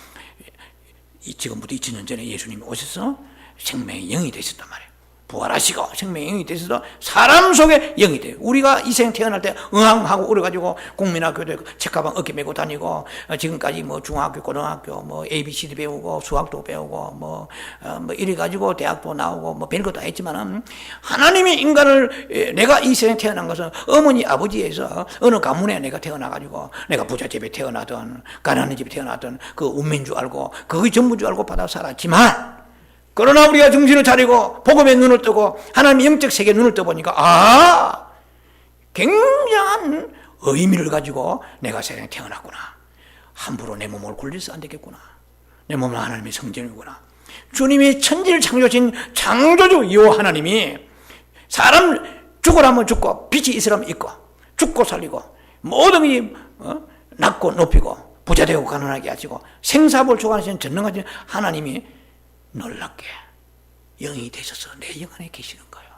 지금부터 2000년 전에 예수님이 오셔서 생명의 영이 되셨단 말이에요. 부활하시고 생명의 영이 되셔서 사람 속에 영이 돼요. 우리가 이 생 태어날 때 응항하고 그래가지고 국민학교도 책가방 어깨 메고 다니고 지금까지 뭐 중학교, 고등학교 뭐 ABCD 배우고 수학도 배우고 뭐 이래가지고 대학도 나오고 뭐 별것도 했지만은 하나님이 인간을 내가 이 세상에 태어난 것은 어머니 아버지에서 어느 가문에 내가 태어나가지고 내가 부잣집에 태어나든 가난한 집에 태어나든 그 운명인 줄 알고 그게 전부인 줄 알고 받아 살았지만 그러나 우리가 정신을 차리고 복음에 눈을 뜨고 하나님의 영적 세계에 눈을 떠보니까 굉장한 의미를 가지고 내가 세상에 태어났구나. 함부로 내 몸을 굴려서 안 되겠구나. 내 몸은 하나님의 성전이구나. 주님이 천지를 창조하신 창조주 요 하나님이 사람 죽으라면 죽고 빛이 있으라면 있고 죽고 살리고 모든 이 낮고 높이고 부자되고 가난하게 하시고 생사를 주관하시는 전능하신 하나님이 놀랍게 영이 되셔서 내 영 안에 계시는 거예요.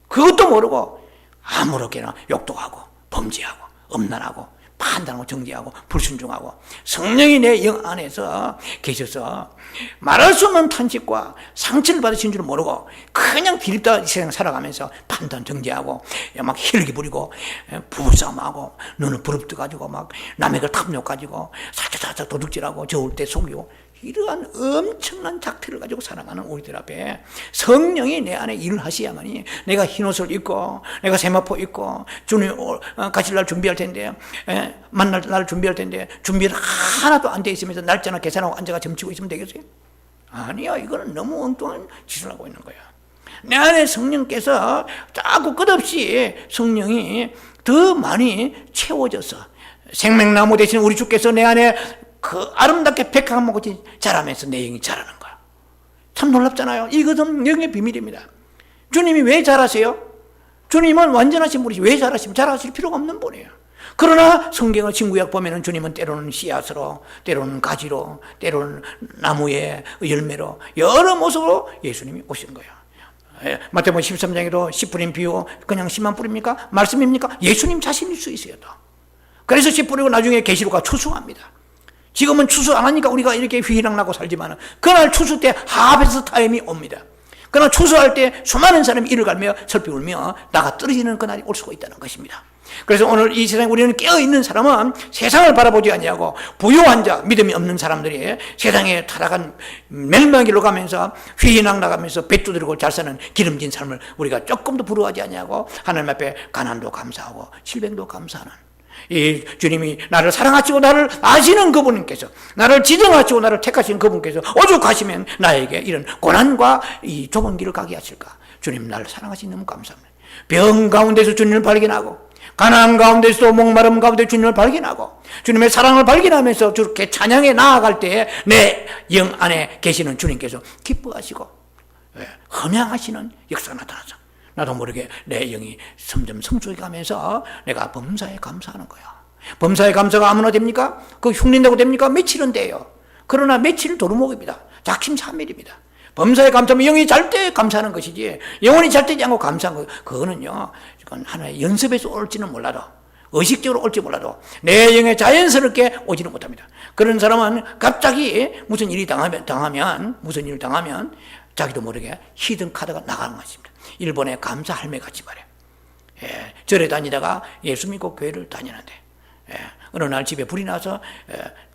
그것도 모르고 아무렇게나 욕도 하고 범죄하고 음란하고 판단하고 정죄하고 불순종하고 성령이 내 영 안에서 계셔서 말할 수 없는 탄식과 상처를 받으신 줄 모르고 그냥 비립다 이 세상 살아가면서 판단 정죄하고 막 혈기 부리고 부부싸움하고 눈을 부릅뜨 가지고 막 남의 걸 탐욕 가지고 살짝 도둑질하고 저울 때 속이고 이러한 엄청난 작태를 가지고 살아가는 우리들 앞에 성령이 내 안에 일을 하셔야만이 내가 흰옷을 입고 내가 세마포 입고 주님 가실 날 준비할 텐데 만날 날 준비할 텐데 준비를 하나도 안 돼 있으면서 날짜나 계산하고 앉아가 점치고 있으면 되겠어요? 아니요. 이거는 너무 엉뚱한 짓을 하고 있는 거예요. 내 안에 성령께서 자꾸 끝없이 성령이 더 많이 채워져서 생명나무 대신 우리 주께서 내 안에 그 아름답게 백합목같이 자라면서 내 영이 자라는 거야. 참 놀랍잖아요. 이것은 영의 비밀입니다. 주님이 왜 자라세요? 주님은 완전하신 분이시 왜 자라시면 자라실 필요가 없는 분이에요. 그러나 성경의 신구약 보면은 주님은 때로는 씨앗으로, 때로는 가지로, 때로는 나무의 열매로 여러 모습으로 예수님이 오신 거예요. 마태복음 13장에도 씨 뿌린 비유 그냥 씨만 뿌립니까? 말씀입니까? 예수님 자신일 수 있어요. 또. 그래서 씨 뿌리고 나중에 계시록가 추수합니다. 지금은 추수 안 하니까 우리가 이렇게 휘랑나고 살지만 그날 추수 때 하베스트 타임이 옵니다. 그러나 추수할 때 수많은 사람이 이를 갈며 설피 울며 나가 떨어지는 그날이 올 수가 있다는 것입니다. 그래서 오늘 이 세상에 우리는 깨어있는 사람은 세상을 바라보지 아니하고 부요한 자, 믿음이 없는 사람들이 세상에 타락한 멸망의 길로 가면서 휘낭 나가면서 배 두드리고 잘 사는 기름진 삶을 우리가 조금도 부러워하지 아니하고 하나님 앞에 가난도 감사하고 질병도 감사하는 이 주님이 나를 사랑하시고 나를 아시는 그분께서 나를 지정하시고 나를 택하신 그분께서 오죽하시면 나에게 이런 고난과 이 좁은 길을 가게 하실까. 주님 나를 사랑하시니 너무 감사합니다. 병 가운데서 주님을 발견하고 가난 가운데서 목마름 가운데 주님을 발견하고 주님의 사랑을 발견하면서 저렇게 찬양에 나아갈 때 내 영 안에 계시는 주님께서 기뻐하시고 헌양하시는 역사가 나타나서 나도 모르게 내 영이 점점 성숙해 가면서 내가 범사에 감사하는 거야. 범사에 감사가 아무나 됩니까? 그거 흉낸다고 됩니까? 며칠은 돼요. 그러나 며칠 도루묵입니다. 작심삼일입니다. 범사에 감사하면 영이 잘 때 감사하는 것이지 영혼이 잘 되지 않고 감사한 거 그거는요 이건 하나의 연습에서 올지는 몰라도 의식적으로 올지 몰라도 내 영에 자연스럽게 오지는 못합니다. 그런 사람은 갑자기 무슨 일이 무슨 일을 당하면 자기도 모르게 히든 카드가 나가는 것입니다. 일본의 감사 할매 같이 말이에요. 절에 다니다가 예수 믿고 교회를 다니는데 어느 날 집에 불이 나서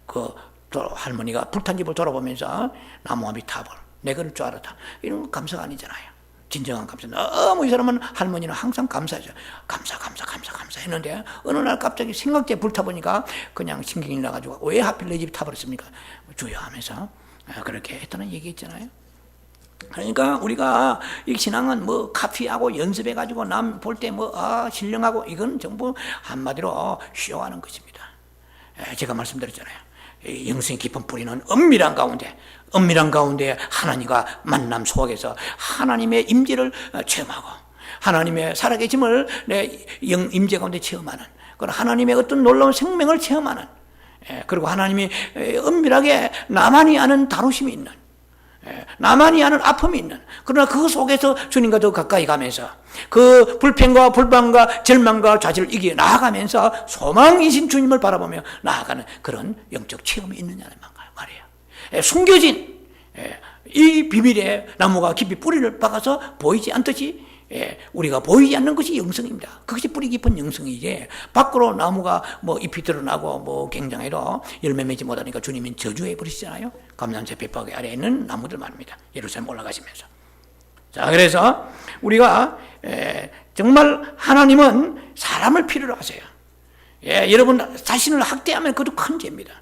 그 할머니가 불탄 집을 돌아보면서 나무와 밑탑을 내 그럴 줄 알았다. 이런 건 감사가 아니잖아요. 진정한 감사. 너무 이 사람은 할머니는 항상 감사하죠. 감사 했는데 어느 날 갑자기 생각지에 불타보니까 그냥 신경이 나가지고 왜 하필 내 집에 타버렸습니까? 주여 하면서 그렇게 했다는 얘기 있잖아요. 그러니까 우리가 이 신앙은 뭐 카피하고 연습해가지고 남 볼 때 신령하고 이건 전부 한마디로 쉬어가는 것입니다. 제가 말씀드렸잖아요. 영성의 깊은 뿌리는 은밀한 가운데 하나님과 만남 속에서 하나님의 임재를 체험하고 하나님의 살아계심을 내 영 임재 가운데 체험하는 그런 하나님의 어떤 놀라운 생명을 체험하는 그리고 하나님이 은밀하게 나만이 아는 다루심이 있는 나만이 아는 아픔이 있는 그러나 그 속에서 주님과 더 가까이 가면서 그 불평과 불만과 절망과 좌절을 이겨 나아가면서 소망이신 주님을 바라보며 나아가는 그런 영적 체험이 있느냐는 말이에요. 숨겨진 이 비밀의 나무가 깊이 뿌리를 박아서 보이지 않듯이 우리가 보이지 않는 것이 영성입니다. 그것이 뿌리 깊은 영성이지, 밖으로 나무가 뭐 잎이 드러나고 뭐 굉장해도 열매 맺지 못하니까 주님이 저주해 버리시잖아요. 감람새 벳바퀴 아래에 있는 나무들 말입니다. 예루살렘 올라가시면서. 자, 그래서 우리가 정말 하나님은 사람을 필요로 하세요. 여러분 자신을 학대하면 그것도 큰 죄입니다.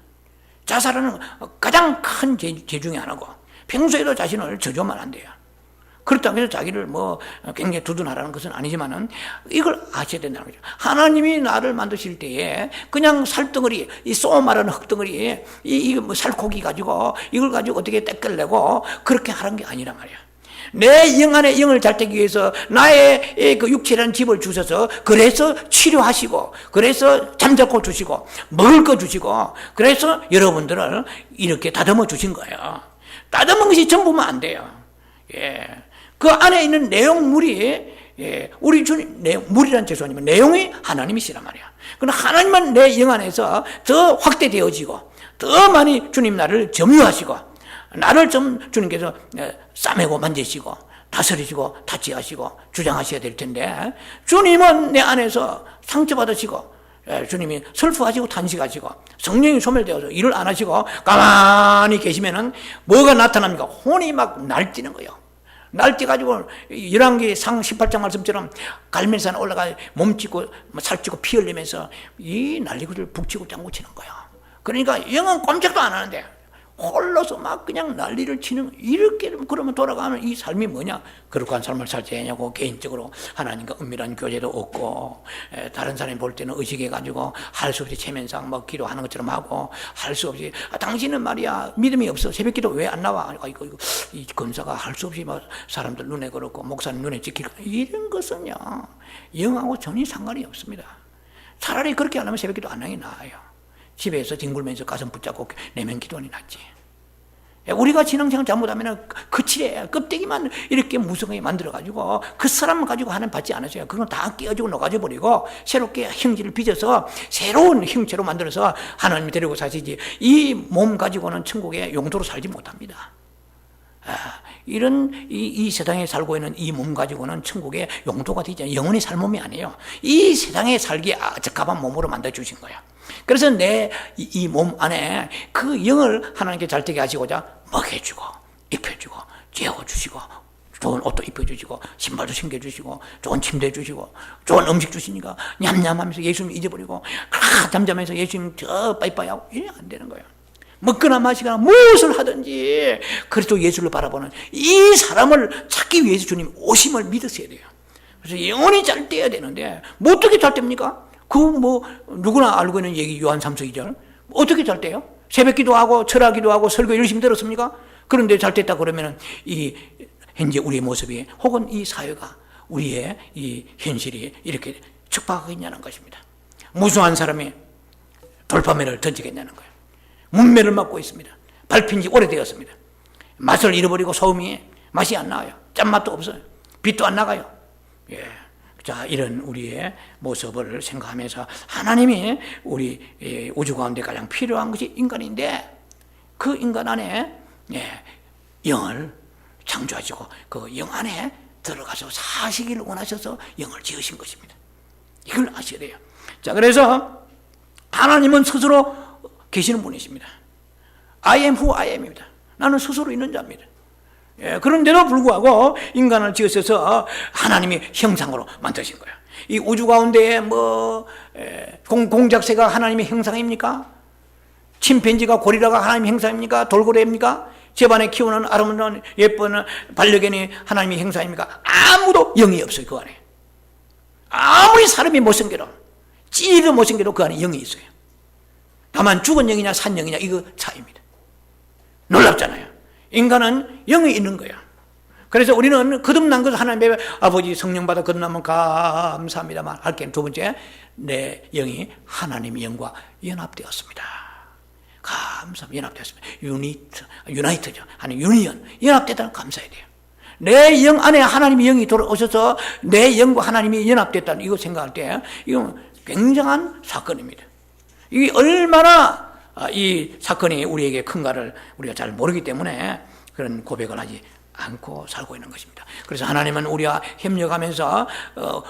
자살하는 가장 큰 죄 중에 하나고, 평소에도 자신을 저주하면 안 돼요. 그렇다고 해서 자기를 뭐 굉장히 두둔하라는 것은 아니지만은 이걸 아셔야 된다는 거죠. 하나님이 나를 만드실 때에 그냥 살덩어리, 이 쏘마라는 흙덩어리, 이거 뭐 살코기 가지고 이걸 가지고 어떻게 떼끌내고 그렇게 하는 게 아니란 말이야. 내 영 안에 영을 잘 떼기 위해서 나의 그 육체라는 집을 주셔서, 그래서 치료하시고, 그래서 잠자코 주시고, 먹을 거 주시고, 그래서 여러분들을 이렇게 다듬어 주신 거예요. 다듬은 것이 전부면 안 돼요. 그 안에 있는 내용물이, 우리 주님, 물이란 죄송하지만 내용이 하나님이시란 말이야. 그러나 하나님만 내 영 안에서 더 확대되어지고, 더 많이 주님 나를 점유하시고, 나를 좀 주님께서 싸매고 만지시고 다스리시고 다치하시고 주장하셔야 될 텐데, 주님은 내 안에서 상처받으시고, 주님이 슬퍼하시고 탄식하시고 성령이 소멸되어서 일을 안 하시고 가만히 계시면은 뭐가 나타납니까? 혼이 막 날뛰는 거예요. 날뛰어가지고 열왕기상 18장 말씀처럼 갈멜산 올라가 몸찢고 살찌고 피 흘리면서 이 난리구들 북치고 짱구치는 거예요. 그러니까 영은 꼼짝도 안 하는데 홀로서 막 그냥 난리를 치는, 이렇게 그러면 돌아가면 이 삶이 뭐냐? 거룩한 삶을 살지 않냐고. 개인적으로 하나님과 은밀한 교제도 없고, 다른 사람이 볼 때는 의식해가지고 할 수 없이 체면상 뭐 기도하는 것처럼 하고, 할 수 없이 당신은 말이야 믿음이 없어, 새벽기도 왜 안 나와? 이거 이 검사가 할 수 없이 막 사람들 눈에 그렇고 목사님 눈에 찍히고, 이런 것은요 영하고 전혀 상관이 없습니다. 차라리 그렇게 안 하면 새벽기도 안 하는 게 나아요. 집에서 뒹굴면서 가슴 붙잡고 내면 기도하니 낫지. 우리가 신앙생활 잘못하면 거칠해, 껍데기만 이렇게 무성하게 만들어가지고 그 사람만 가지고 하나님 받지 않으세요. 그건 다 깨어지고 녹아져 버리고 새롭게 형질을 빚어서 새로운 형체로 만들어서 하나님이 데리고 사시지, 이 몸 가지고는 천국의 용도로 살지 못합니다. 이런 이 세상에 살고 있는 이 몸 가지고는 천국의 용도가 되지 않아요. 영원히 살 몸이 아니에요. 이 세상에 살기에 적합한 몸으로 만들어 주신 거예요. 그래서 내 이 몸 안에 그 영을 하나님께 잘 되게 하시고자 먹여주고 입혀주고 재워주시고 좋은 옷도 입혀주시고 신발도 챙겨주시고 좋은 침대 주시고 좋은 음식 주시니까 냠냠하면서 예수님 잊어버리고 잠잠해서 예수님 저 빠이빠이하고 이래 안 되는 거예요. 먹거나 마시거나 무엇을 하든지 그리스도 예수를 바라보는 이 사람을 찾기 위해서 주님 오심을 믿으셔야 돼요. 그래서 영원히 잘 돼야 되는데 뭐 어떻게 잘 됩니까? 뭐 누구나 알고 있는 얘기, 요한 3서 2절. 어떻게 잘 돼요? 새벽기도 하고 철학기도 하고 설교 열심히 들었습니까? 그런데 잘 됐다 그러면은 이 현재 우리의 모습이, 혹은 이 사회가, 우리의 이 현실이 이렇게 척박하겠냐는 것입니다. 무수한 사람이 돌파매를 던지겠냐는 거예요. 문매를 맞고 있습니다. 밟힌 지 오래되었습니다. 맛을 잃어버리고 소음이 맛이 안 나와요. 짠맛도 없어요. 빛도 안 나가요. 자, 이런 우리의 모습을 생각하면서 하나님이 우리 우주 가운데 가장 필요한 것이 인간인데, 그 인간 안에 영을 창조하시고 그 영 안에 들어가서 사시기를 원하셔서 영을 지으신 것입니다. 이걸 아셔야 돼요. 자, 그래서 하나님은 스스로 계시는 분이십니다. I am who I am입니다. 나는 스스로 있는 자입니다. 그런데도 불구하고 인간을 지으셔서 하나님이 형상으로 만드신 거예요. 이 우주 가운데에 공작새가 하나님의 형상입니까? 침팬지가, 고리라가 하나님의 형상입니까? 돌고래입니까? 집안에 키우는 아름다운 예쁜 반려견이 하나님의 형상입니까? 아무도 영이 없어요. 그 안에. 아무리 사람이 못생겨도, 찌르 못생겨도 그 안에 영이 있어요. 다만 죽은 영이냐 산 영이냐 이거 차이입니다. 놀랍잖아요. 인간은 영이 있는 거야. 그래서 우리는 거듭난 것을 하나님의 아버지 성령 받아 거듭나면 감사합니다만 할 게 두 번째, 내 영이 하나님의 영과 연합되었습니다. 감사합니다. 연합되었습니다. 유나이트죠. 아니 유니언. 연합됐다는 감사해야 돼요. 내 영 안에 하나님의 영이 들어오셔서 내 영과 하나님이 연합됐다는 이거 생각할 때 이건 굉장한 사건입니다. 이게 얼마나 이 사건이 우리에게 큰가를 우리가 잘 모르기 때문에 그런 고백을 하지 않고 살고 있는 것입니다. 그래서 하나님은 우리와 협력하면서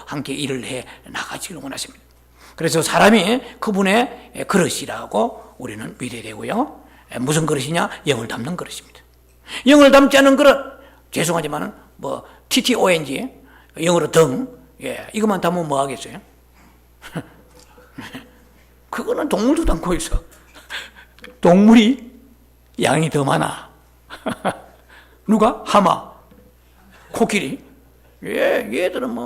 함께 일을 해 나가기를 원하십니다. 그래서 사람이 그분의 그릇이라고 우리는 믿어야 되고요. 무슨 그릇이냐? 영을 담는 그릇입니다. 영을 담지 않는 그릇, 죄송하지만 TTONG, 영어로 등, 이것만 담으면 뭐 하겠어요? 그거는 동물도 담고 있어. 동물이 양이 더 많아. 누가? 하마, 코끼리. 얘들은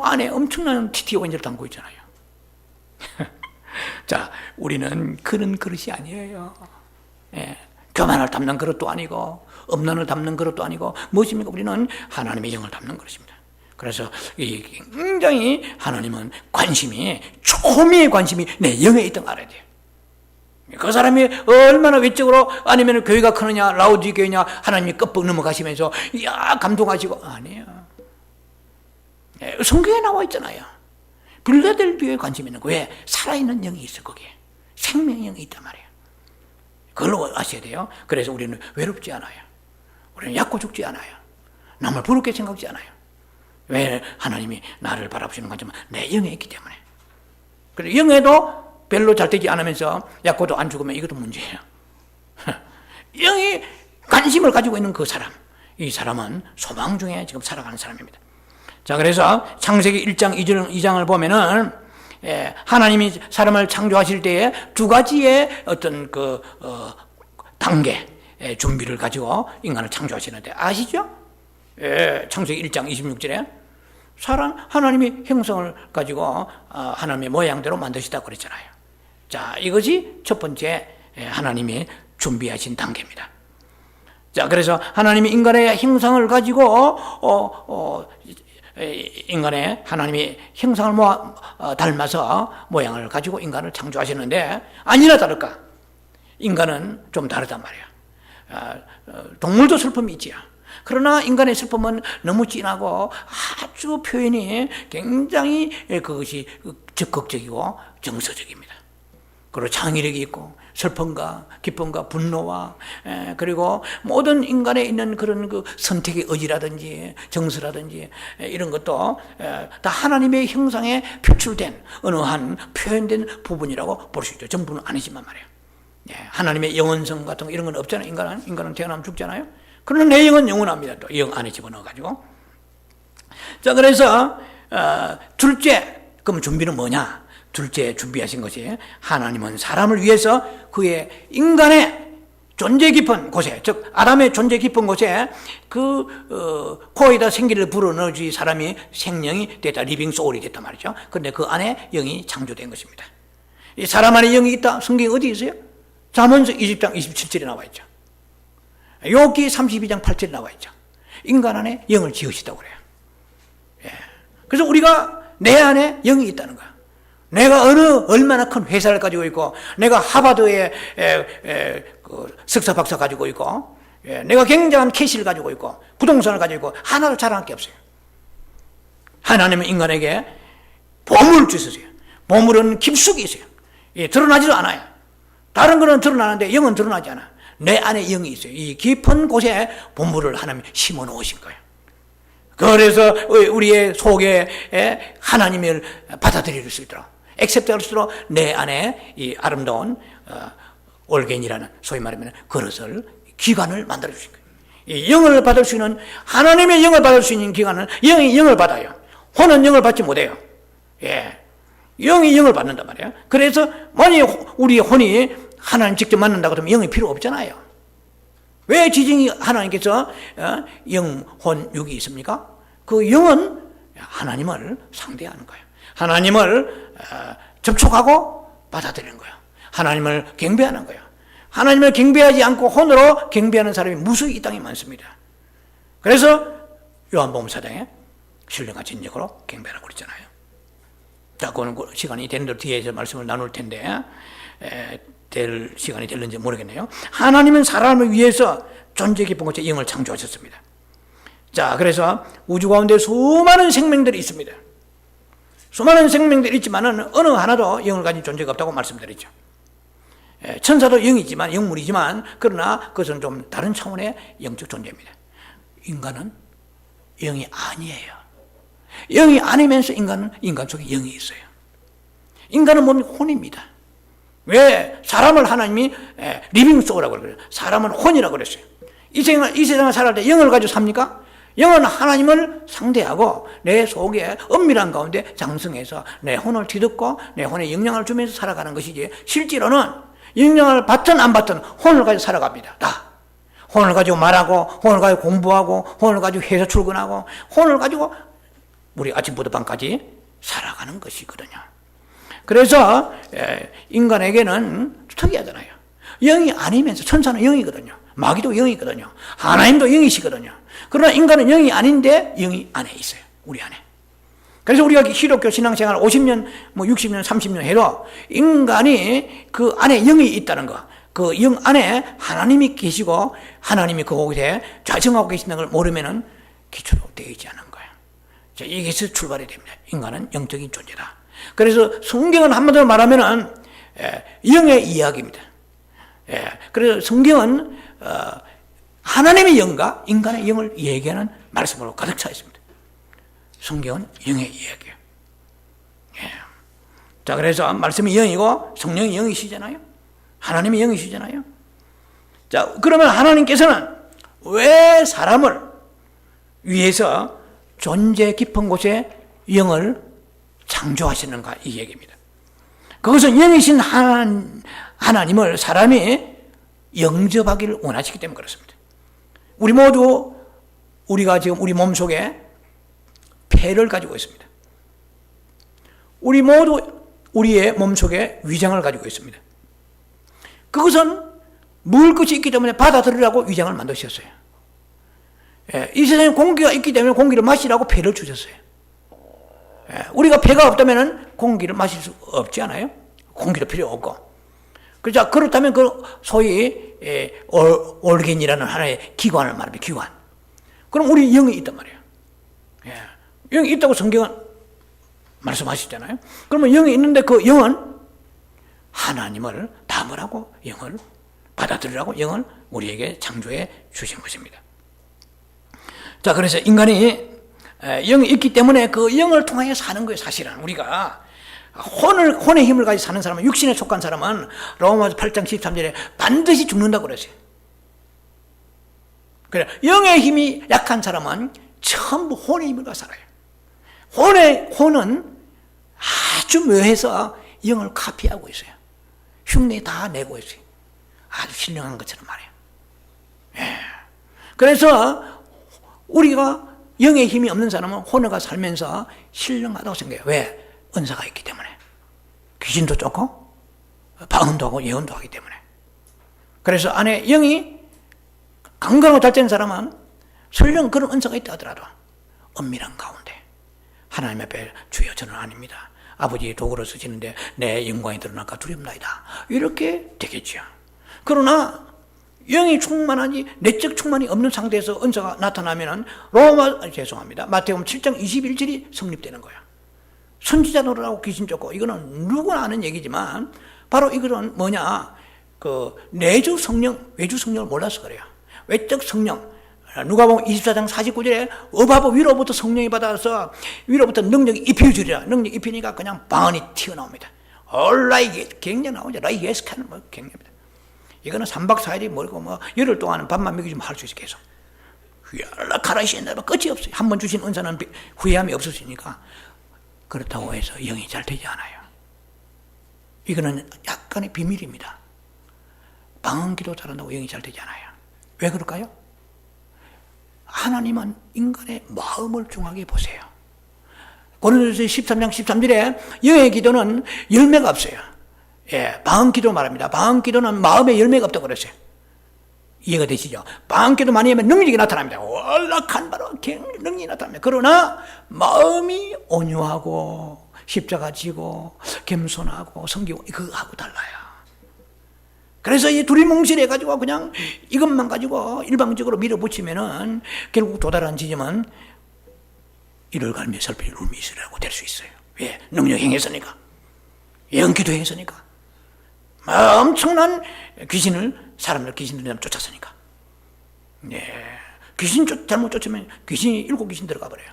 안에 엄청난 TTONG를 담고 있잖아요. 자, 우리는 그런 그릇이 아니에요. 교만을 담는 그릇도 아니고 엄난을 담는 그릇도 아니고 무엇입니까? 우리는 하나님의 영을 담는 그릇입니다. 그래서 굉장히 하나님은 초미의 관심이 내 영에 있던 알아야 돼요. 그 사람이 얼마나 외적으로 아니면 교회가 크느냐 라우디 교회냐 하나님이 껍벅 넘어가시면서 감동하시고 아니에요. 성경에 나와 있잖아요. 빌라델비아에 관심 있는 거예요. 왜? 살아있는 영이 있어. 거기에 생명의 영이 있단 말이에요. 그걸 아셔야 돼요. 그래서 우리는 외롭지 않아요. 우리는 얕고 죽지 않아요. 남을 부럽게 생각지 않아요. 왜? 하나님이 나를 바라보시는 관점은 내 영에 있기 때문에. 그래서 영에도 별로 잘 되지 않으면서 얕고도 안 죽으면 이것도 문제예요. 영이 관심을 가지고 있는 그 사람, 이 사람은 소망 중에 지금 살아가는 사람입니다. 자, 그래서 창세기 1장 2장을 보면은 하나님이 사람을 창조하실 때에 두 가지의 어떤 단계 준비를 가지고 인간을 창조하시는데 아시죠? 창세기 1장 26절에 하나님이 형상을 가지고 하나님의 모양대로 만드시다 그랬잖아요. 자, 이것이 첫 번째 하나님이 준비하신 단계입니다. 자, 그래서 하나님이 인간의 형상을 가지고 인간의 하나님이 형상을 닮아서 모양을 가지고 인간을 창조하셨는데 아니나 다를까 인간은 좀 다르단 말이야. 동물도 슬픔이 있지요. 그러나 인간의 슬픔은 너무 진하고 아주 표현이 굉장히 그것이 적극적이고 정서적입니다. 그리고 창의력이 있고 슬픔과 기쁨과 분노와 그리고 모든 인간에 있는 그런 선택의 의지라든지 정서라든지 이런 것도 다 하나님의 형상에 표출된 어느 한 표현된 부분이라고 볼 수 있죠. 전부는 아니지만 말이에요. 하나님의 영원성 같은 거 이런 건 없잖아요. 인간은 태어나면 죽잖아요. 그러나 내 영은 영원합니다. 또 영 안에 집어넣어가지고. 자, 그래서 둘째, 그럼 준비는 뭐냐? 둘째 준비하신 것이 하나님은 사람을 위해서 그의 인간의 존재 깊은 곳에, 즉 아담의 존재 깊은 곳에 코에다 생기를 불어넣어주지 사람이 생명이 됐다, 리빙 소울이 됐단 말이죠. 그런데 그 안에 영이 창조된 것입니다. 이 사람 안에 영이 있다. 성경이 어디 있어요? 잠언서 20장 27절에 나와 있죠. 욥기 32장 8절에 나와 있죠. 인간 안에 영을 지으시다고 그래요. 그래서 우리가 내 안에 영이 있다는 거야. 내가 얼마나 큰 회사를 가지고 있고, 내가 하버드에 석사 박사 가지고 있고, 내가 굉장한 캐시를 가지고 있고, 부동산을 가지고 있고, 하나도 자랑할 게 없어요. 하나님은 인간에게 보물을 주셨어요. 보물은 깊숙이 있어요. 드러나지도 않아요. 다른 거는 드러나는데 영은 드러나지 않아. 내 안에 영이 있어요. 이 깊은 곳에 보물을 하나님이 심어 놓으신 거예요. 그래서 우리의 속에 하나님을 받아들일 수 있도록, 액셉트할 수 있도록 내 안에 이 아름다운 올겐이라는 소위 말하면 그릇을, 기관을 만들어 주신 거예요. 이 영을 받을 수 있는, 하나님의 영을 받을 수 있는 기관은 영이 영을 받아요. 혼은 영을 받지 못해요. 영이 영을 받는단 말이에요. 그래서 만약 우리 혼이 하나님 직접 만난다 그러면 영이 필요 없잖아요. 왜 지정이 하나님께서 영, 혼, 육이 있습니까? 그 영은 하나님을 상대하는 거예요. 하나님을 접촉하고 받아들이는 거예요. 하나님을 경배하는 거예요. 하나님을 경배하지 않고 혼으로 경배하는 사람이 무수히 이 땅에 많습니다. 그래서 요한복음 4장에 신령과 진정으로 경배하라고 그랬잖아요. 자, 그거는 시간이 되는 대로 뒤에서 말씀을 나눌 텐데 될 시간이 될는지 모르겠네요. 하나님은 사람을 위해서 존재 깊은 곳에 영을 창조하셨습니다. 자, 그래서 우주 가운데 수많은 생명들이 있습니다. 수많은 생명들이 있지만은 어느 하나도 영을 가진 존재가 없다고 말씀드렸죠. 천사도 영이지만, 영물이지만, 그러나 그것은 좀 다른 차원의 영적 존재입니다. 인간은 영이 아니에요. 영이 아니면서 인간 속에 영이 있어요. 인간은 몸이 혼입니다. 왜 사람을 하나님이 리빙 소울이라고 그래요? 사람은 혼이라고 그랬어요. 이 세상을 살아갈 때 영을 가지고 삽니까? 영은 하나님을 상대하고 내 속에 은밀한 가운데 장성해서 내 혼을 뒤덮고 내 혼에 영향을 주면서 살아가는 것이지, 실제로는 영향을 받든 안 받든 혼을 가지고 살아갑니다. 다. 혼을 가지고 말하고, 혼을 가지고 공부하고, 혼을 가지고 회사 출근하고, 혼을 가지고 우리 아침부터 밤까지 살아가는 것이거든요. 그래서 인간에게는 특이하잖아요. 영이 아니면서, 천사는 영이거든요. 마귀도 영이거든요. 하나님도 영이시거든요. 그러나 인간은 영이 아닌데 영이 안에 있어요. 우리 안에. 그래서 우리가 기독교 신앙생활 50년, 60년, 30년 해도 인간이 그 안에 영이 있다는 거, 그 영 안에 하나님이 계시고 하나님이 그곳에 좌정하고 계신다는 걸 모르면은 기초로 되어 있지 않은 거예요. 자, 여기서 출발이 됩니다. 인간은 영적인 존재다. 그래서 성경은 한마디로 말하면은 영의 이야기입니다. 그래서 성경은 하나님의 영과 인간의 영을 얘기하는 말씀으로 가득 차 있습니다. 성경은 영의 이야기예요. 자, 그래서 말씀이 영이고 성령이 영이시잖아요. 하나님이 영이시잖아요. 자, 그러면 하나님께서는 왜 사람을 위해서 존재 깊은 곳에 영을 창조하시는가, 이 얘기입니다. 그것은 영이신 하나님을 사람이 영접하기를 원하시기 때문에 그렇습니다. 우리 모두, 우리가 지금 우리 몸속에 폐를 가지고 있습니다. 우리 모두 우리의 몸속에 위장을 가지고 있습니다. 그것은 먹을 것이 있기 때문에 받아들이라고 위장을 만드셨어요. 이 세상에 공기가 있기 때문에 공기를 마시라고 폐를 주셨어요. 우리가 폐가 없다면 공기를 마실 수 없지 않아요? 공기도 필요 없고. 그렇다면 그 소위 올겐이라는 하나의 기관을 말합니다. 기관. 그럼 우리 영이 있단 말이에요. 영이 있다고 성경은 말씀하시잖아요. 그러면 영이 있는데 그 영은 하나님을 담으라고, 영을 받아들이라고 영을 우리에게 창조해 주신 것입니다. 자, 그래서 인간이 영이 있기 때문에 그 영을 통하여 사는 거예요. 사실은 우리가 혼의 힘을 가지고 사는 사람은, 육신에 속한 사람은 로마서 8장 13절에 반드시 죽는다고 그랬어요. 그래, 영의 힘이 약한 사람은 전부 혼의 힘을 가지고 살아요. 혼은 아주 묘해서 영을 카피하고 있어요. 흉내 다 내고 있어요. 아주 신령한 것처럼 말이에요. 그래서 우리가 영의 힘이 없는 사람은 혼어가 살면서 신령하다고 생각해요. 왜? 은사가 있기 때문에. 귀신도 쫓고 방언도 하고 예언도 하기 때문에. 그래서 안에 영이 강건하고 잘 된 사람은 설령 그런 은사가 있다 하더라도 은밀한 가운데 하나님 앞에 주여 저는 아닙니다. 아버지 도구로 쓰시는데 내 영광이 드러날까 두렵나이다. 이렇게 되겠죠. 그러나 영이 충만하지 내적 충만이 없는 상태에서 은사가 나타나면은 마태복음 7장 21절이 성립되는 거야. 선지자 노릇하고 귀신 쫓고, 이거는 누구나 아는 얘기지만 바로 이것은 뭐냐, 그 내주 성령, 외주 성령을 몰라서 그래요. 외적 성령, 누가복음 24장 49절에 어바보 위로부터 성령이 받아서 위로부터 능력이 입혀주리라. 능력이 입히니까 그냥 방언이 튀어나옵니다. 얼라이 갱년 나오죠. 라이 예스카는 뭐 갱년입니다. 이거는 3박 4일이 뭐고 열흘 동안은 밥만 먹이면 할 수 있어. 계속 연락하라시는데 끝이 없어요. 한 번 주신 은사는 후회함이 없었으니까. 그렇다고 해서 영이 잘 되지 않아요. 이거는 약간의 비밀입니다. 방언기도 잘한다고 영이 잘 되지 않아요. 왜 그럴까요? 하나님은 인간의 마음을 중하게 보세요. 고린도서 13장 13절에 영의 기도는 열매가 없어요. 방언기도 말합니다. 방언기도는 마음에 열매가 없다고 그랬어요. 이해가 되시죠? 방언기도 많이 하면 능력이 나타납니다. 월락한 바로 능력이 나타납니다. 그러나 마음이 온유하고 십자가 지고 겸손하고 섬기고 그거하고 달라요. 그래서 이 둘이 뭉실해가지고 그냥 이것만 가지고 일방적으로 밀어붙이면은 결국 도달한 지점은 이를 갈며 살피 울미 있으라고 될 수 있어요. 왜? 능력 행했으니까. 예언기도 했으니까. 엄청난 귀신들이 쫓았으니까. 네. 잘못 쫓으면 귀신이 7귀신 들어가 버려요.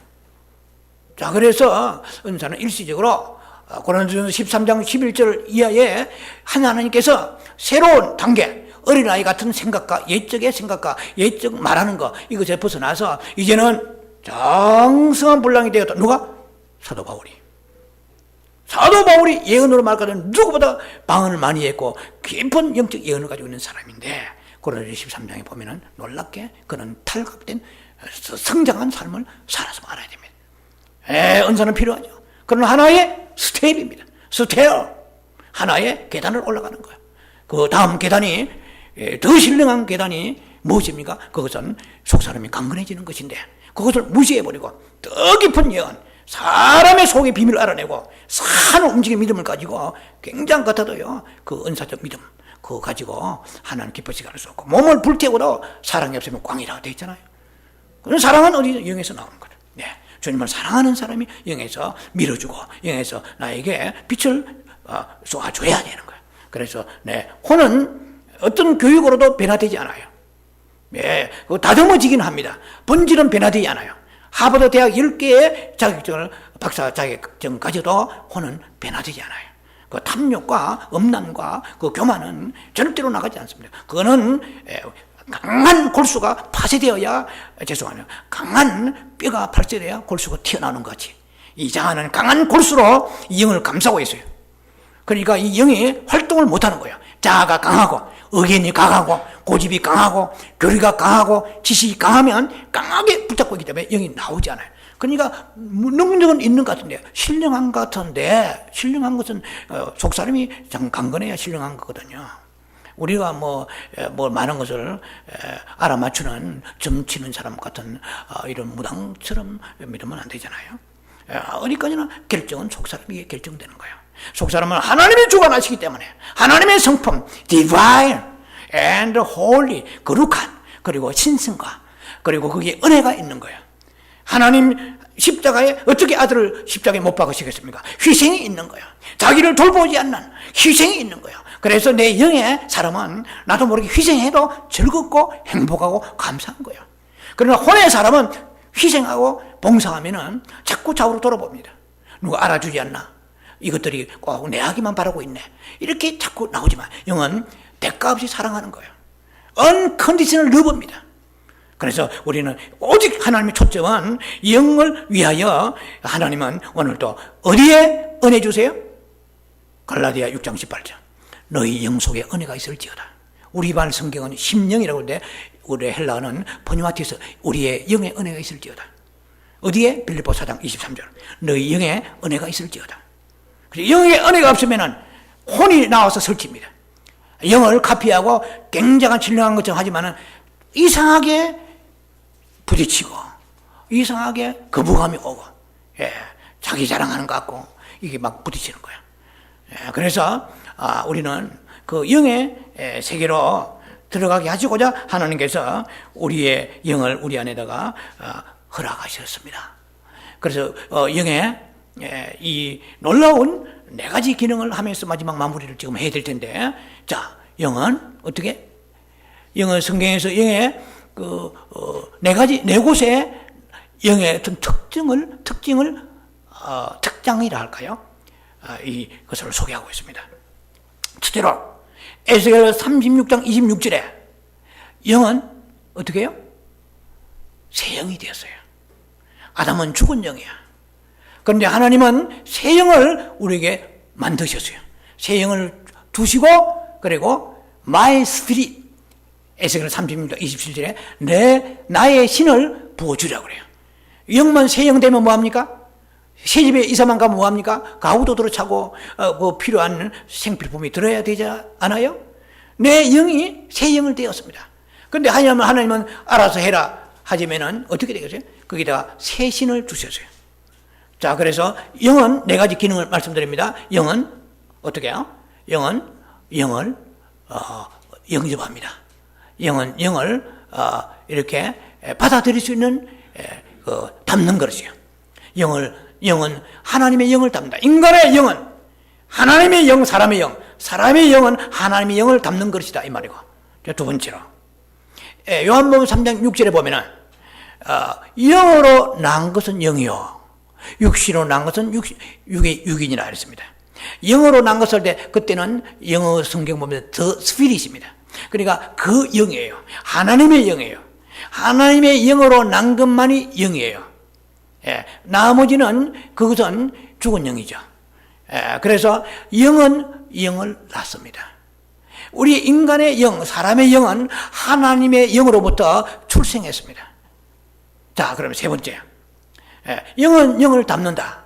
자, 그래서 은사는 일시적으로 고린도전서 13장 11절 이하에 하나님께서 새로운 단계, 어린아이 같은 생각과 예적의 생각과 예적 말하는 거, 이것에 벗어나서 이제는 장성한 분량이 되었다. 누가? 사도 바울이 예언으로 말하자면 누구보다 방언을 많이 했고 깊은 영적 예언을 가지고 있는 사람인데, 고린도전서 13장에 보면은 놀랍게 그는 탈각된 성장한 삶을 살아서 말아야 됩니다. 은사는 필요하죠. 그런 하나의 스텝입니다. 하나의 계단을 올라가는 거예요. 그 다음 계단이, 더 신령한 계단이 무엇입니까? 그것은 속사람이 강건해지는 것인데, 그것을 무시해버리고 더 깊은 예언, 사람의 속의 비밀을 알아내고 산을 움직이는 믿음을 가지고 굉장히 같아도요, 그 은사적 믿음 그거 가지고 하나님 기뻐지게 할 수 없고, 몸을 불태우고도 사랑이 없으면 꽝이라고 되어 있잖아요. 그런 사랑은 어디? 영에서 나오는 거예요. 네. 주님을 사랑하는 사람이 영에서 밀어주고 영에서 나에게 빛을 쏘아줘야 되는 거예요. 그래서 혼은 어떤 교육으로도 변화되지 않아요. 네. 다듬어지긴 합니다. 본질은 변화되지 않아요. 하버드 대학 10개의 자격증을, 박사 자격증 가져도 혼은 변화되지 않아요. 그 탐욕과 엄난과 그 교만은 절대로 나가지 않습니다. 그거는 강한 골수가 파쇄되어야, 강한 뼈가 파쇄되어야 골수가 튀어나오는 거지. 이 자아는 강한 골수로 이 영을 감싸고 있어요. 그러니까 이 영이 활동을 못하는 거예요. 자아가 강하고, 의견이 강하고, 고집이 강하고, 교리가 강하고, 지식이 강하면 강하게 붙잡고 있기 때문에 영이 나오지 않아요. 그러니까 능력은 있는 것 같은데, 신령한 것은 속사람이 강건해야 신령한 거거든요. 우리가 많은 것을 알아맞추는 점치는 사람 같은 이런 무당처럼 믿으면 안 되잖아요. 어디까지나 결정은 속사람이 결정되는 거예요. 속사람은 하나님이 주관하시기 때문에 하나님의 성품, divine and holy, 거룩한, 그리고 신성과, 그리고 거기에 은혜가 있는 거예요. 하나님 십자가에 어떻게 아들을 십자가에 못 박으시겠습니까? 희생이 있는 거예요. 자기를 돌보지 않는 희생이 있는 거예요. 그래서 내 영의 사람은 나도 모르게 희생해도 즐겁고 행복하고 감사한 거예요. 그러나 혼의 사람은 희생하고 봉사하면은 자꾸 좌우로 돌아봅니다. 누가 알아주지 않나? 이것들이 꼭 내 하기만 바라고 있네. 이렇게 자꾸 나오지만 영은 대가 없이 사랑하는 거예요. unconditional love입니다. 그래서 우리는 오직 하나님의 초점은 영을 위하여, 하나님은 오늘도 어디에 은혜 주세요? 갈라디아 6장 18절. 너희 영 속에 은혜가 있을지어다. 우리 반 성경은 심령이라고 하는데 우리 헬라어는 포니마티스, 우리의 영에 은혜가 있을지어다. 어디에? 빌립보 4장 23절. 너희 영에 은혜가 있을지어다. 영에 은혜가 없으면 혼이 나와서 설칩니다. 영을 카피하고 굉장한 신령한 것처럼 하지만 이상하게 부딪히고 이상하게 거부감이 오고, 자기 자랑하는 것 같고 이게 막 부딪히는 거야. 그래서 우리는 그 영의 세계로 들어가게 하시고자 하나님께서 우리의 영을 우리 안에다가 허락하셨습니다. 그래서 영의 이 놀라운 4가지 기능을 하면서 마지막 마무리를 지금 해야 될 텐데, 자, 영은 어떻게? 영은 성경에서 영의 4곳의 영의 어떤 특장이라 할까요? 이것을 소개하고 있습니다. 첫째로 에스겔 36장 26절에 영은 어떻게 해요? 새 영이 되었어요. 아담은 죽은 영이야. 그런데 하나님은 새 영을 우리에게 만드셨어요. 새 영을 두시고, 그리고 my spirit, 에스겔 36장 27절에 나의 신을 부어주라고 그래요. 영만 새 영 되면 뭐합니까? 새집에 이사만 가면 뭐합니까? 가구도 들어차고 필요한 생필품이 들어야 되지 않아요? 내 영이 새 영을 되었습니다. 그런데 하나님은 알아서 해라 하지면은 어떻게 되겠어요? 거기다가 새 신을 주셨어요. 자, 그래서 영은 4가지 기능을 말씀드립니다. 영은 어떻게 해요? 영은 영을 영접합니다. 영은 영을 이렇게 받아들일 수 있는 담는 그릇이에요. 영은 하나님의 영을 담는다. 인간의 영은 하나님의 영, 사람의 영. 사람의 영은 하나님의 영을 담는 것이다 이 말이고. 두 번째로 요한복음 3장 6절에 보면은 영으로 난 것은 영이요 육신으로 난 것은 육인이라 했습니다. 영으로 난 것을 때 그때는 영어 성경 보면 the spirit입니다. 그러니까 그 영이에요. 하나님의 영이에요. 하나님의 영으로 난 것만이 영이에요. 나머지는 그것은 죽은 영이죠. 그래서 영은 영을 낳습니다. 우리 인간의 영, 사람의 영은 하나님의 영으로부터 출생했습니다. 자, 그러면 세 번째. 영은 영을 담는다.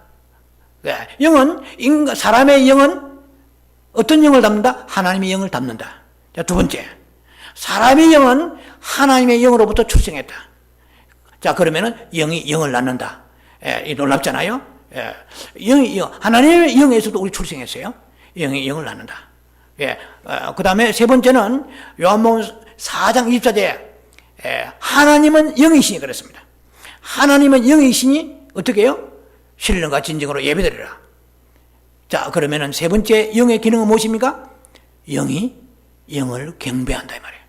영은, 사람의 영은 어떤 영을 담는다? 하나님의 영을 담는다. 자, 두 번째. 사람의 영은 하나님의 영으로부터 출생했다. 자, 그러면은 영이 영을 낳는다. 놀랍잖아요? 하나님의 영에서도 우리 출생했어요. 영이 영을 낳는다. 그 다음에 세 번째는 요한복음 4장 24절에 하나님은 영이시니 그랬습니다. 하나님은 영이시니 어떻게 해요? 신령과 진정으로 예배드리라. 자, 그러면은 세 번째 영의 기능은 무엇입니까? 영이 영을 경배한다 이 말이에요.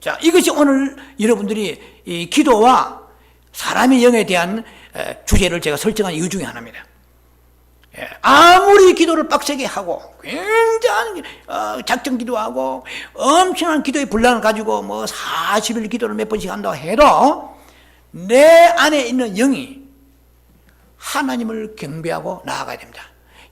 자, 이것이 오늘 여러분들이 이 기도와 사람의 영에 대한 주제를 제가 설정한 이유 중에 하나입니다. 아무리 기도를 빡세게 하고 굉장히 작정 기도하고 엄청난 기도의 분량을 가지고 뭐 40일 기도를 몇 번씩 한다고 해도 내 안에 있는 영이 하나님을 경배하고 나아가야 됩니다.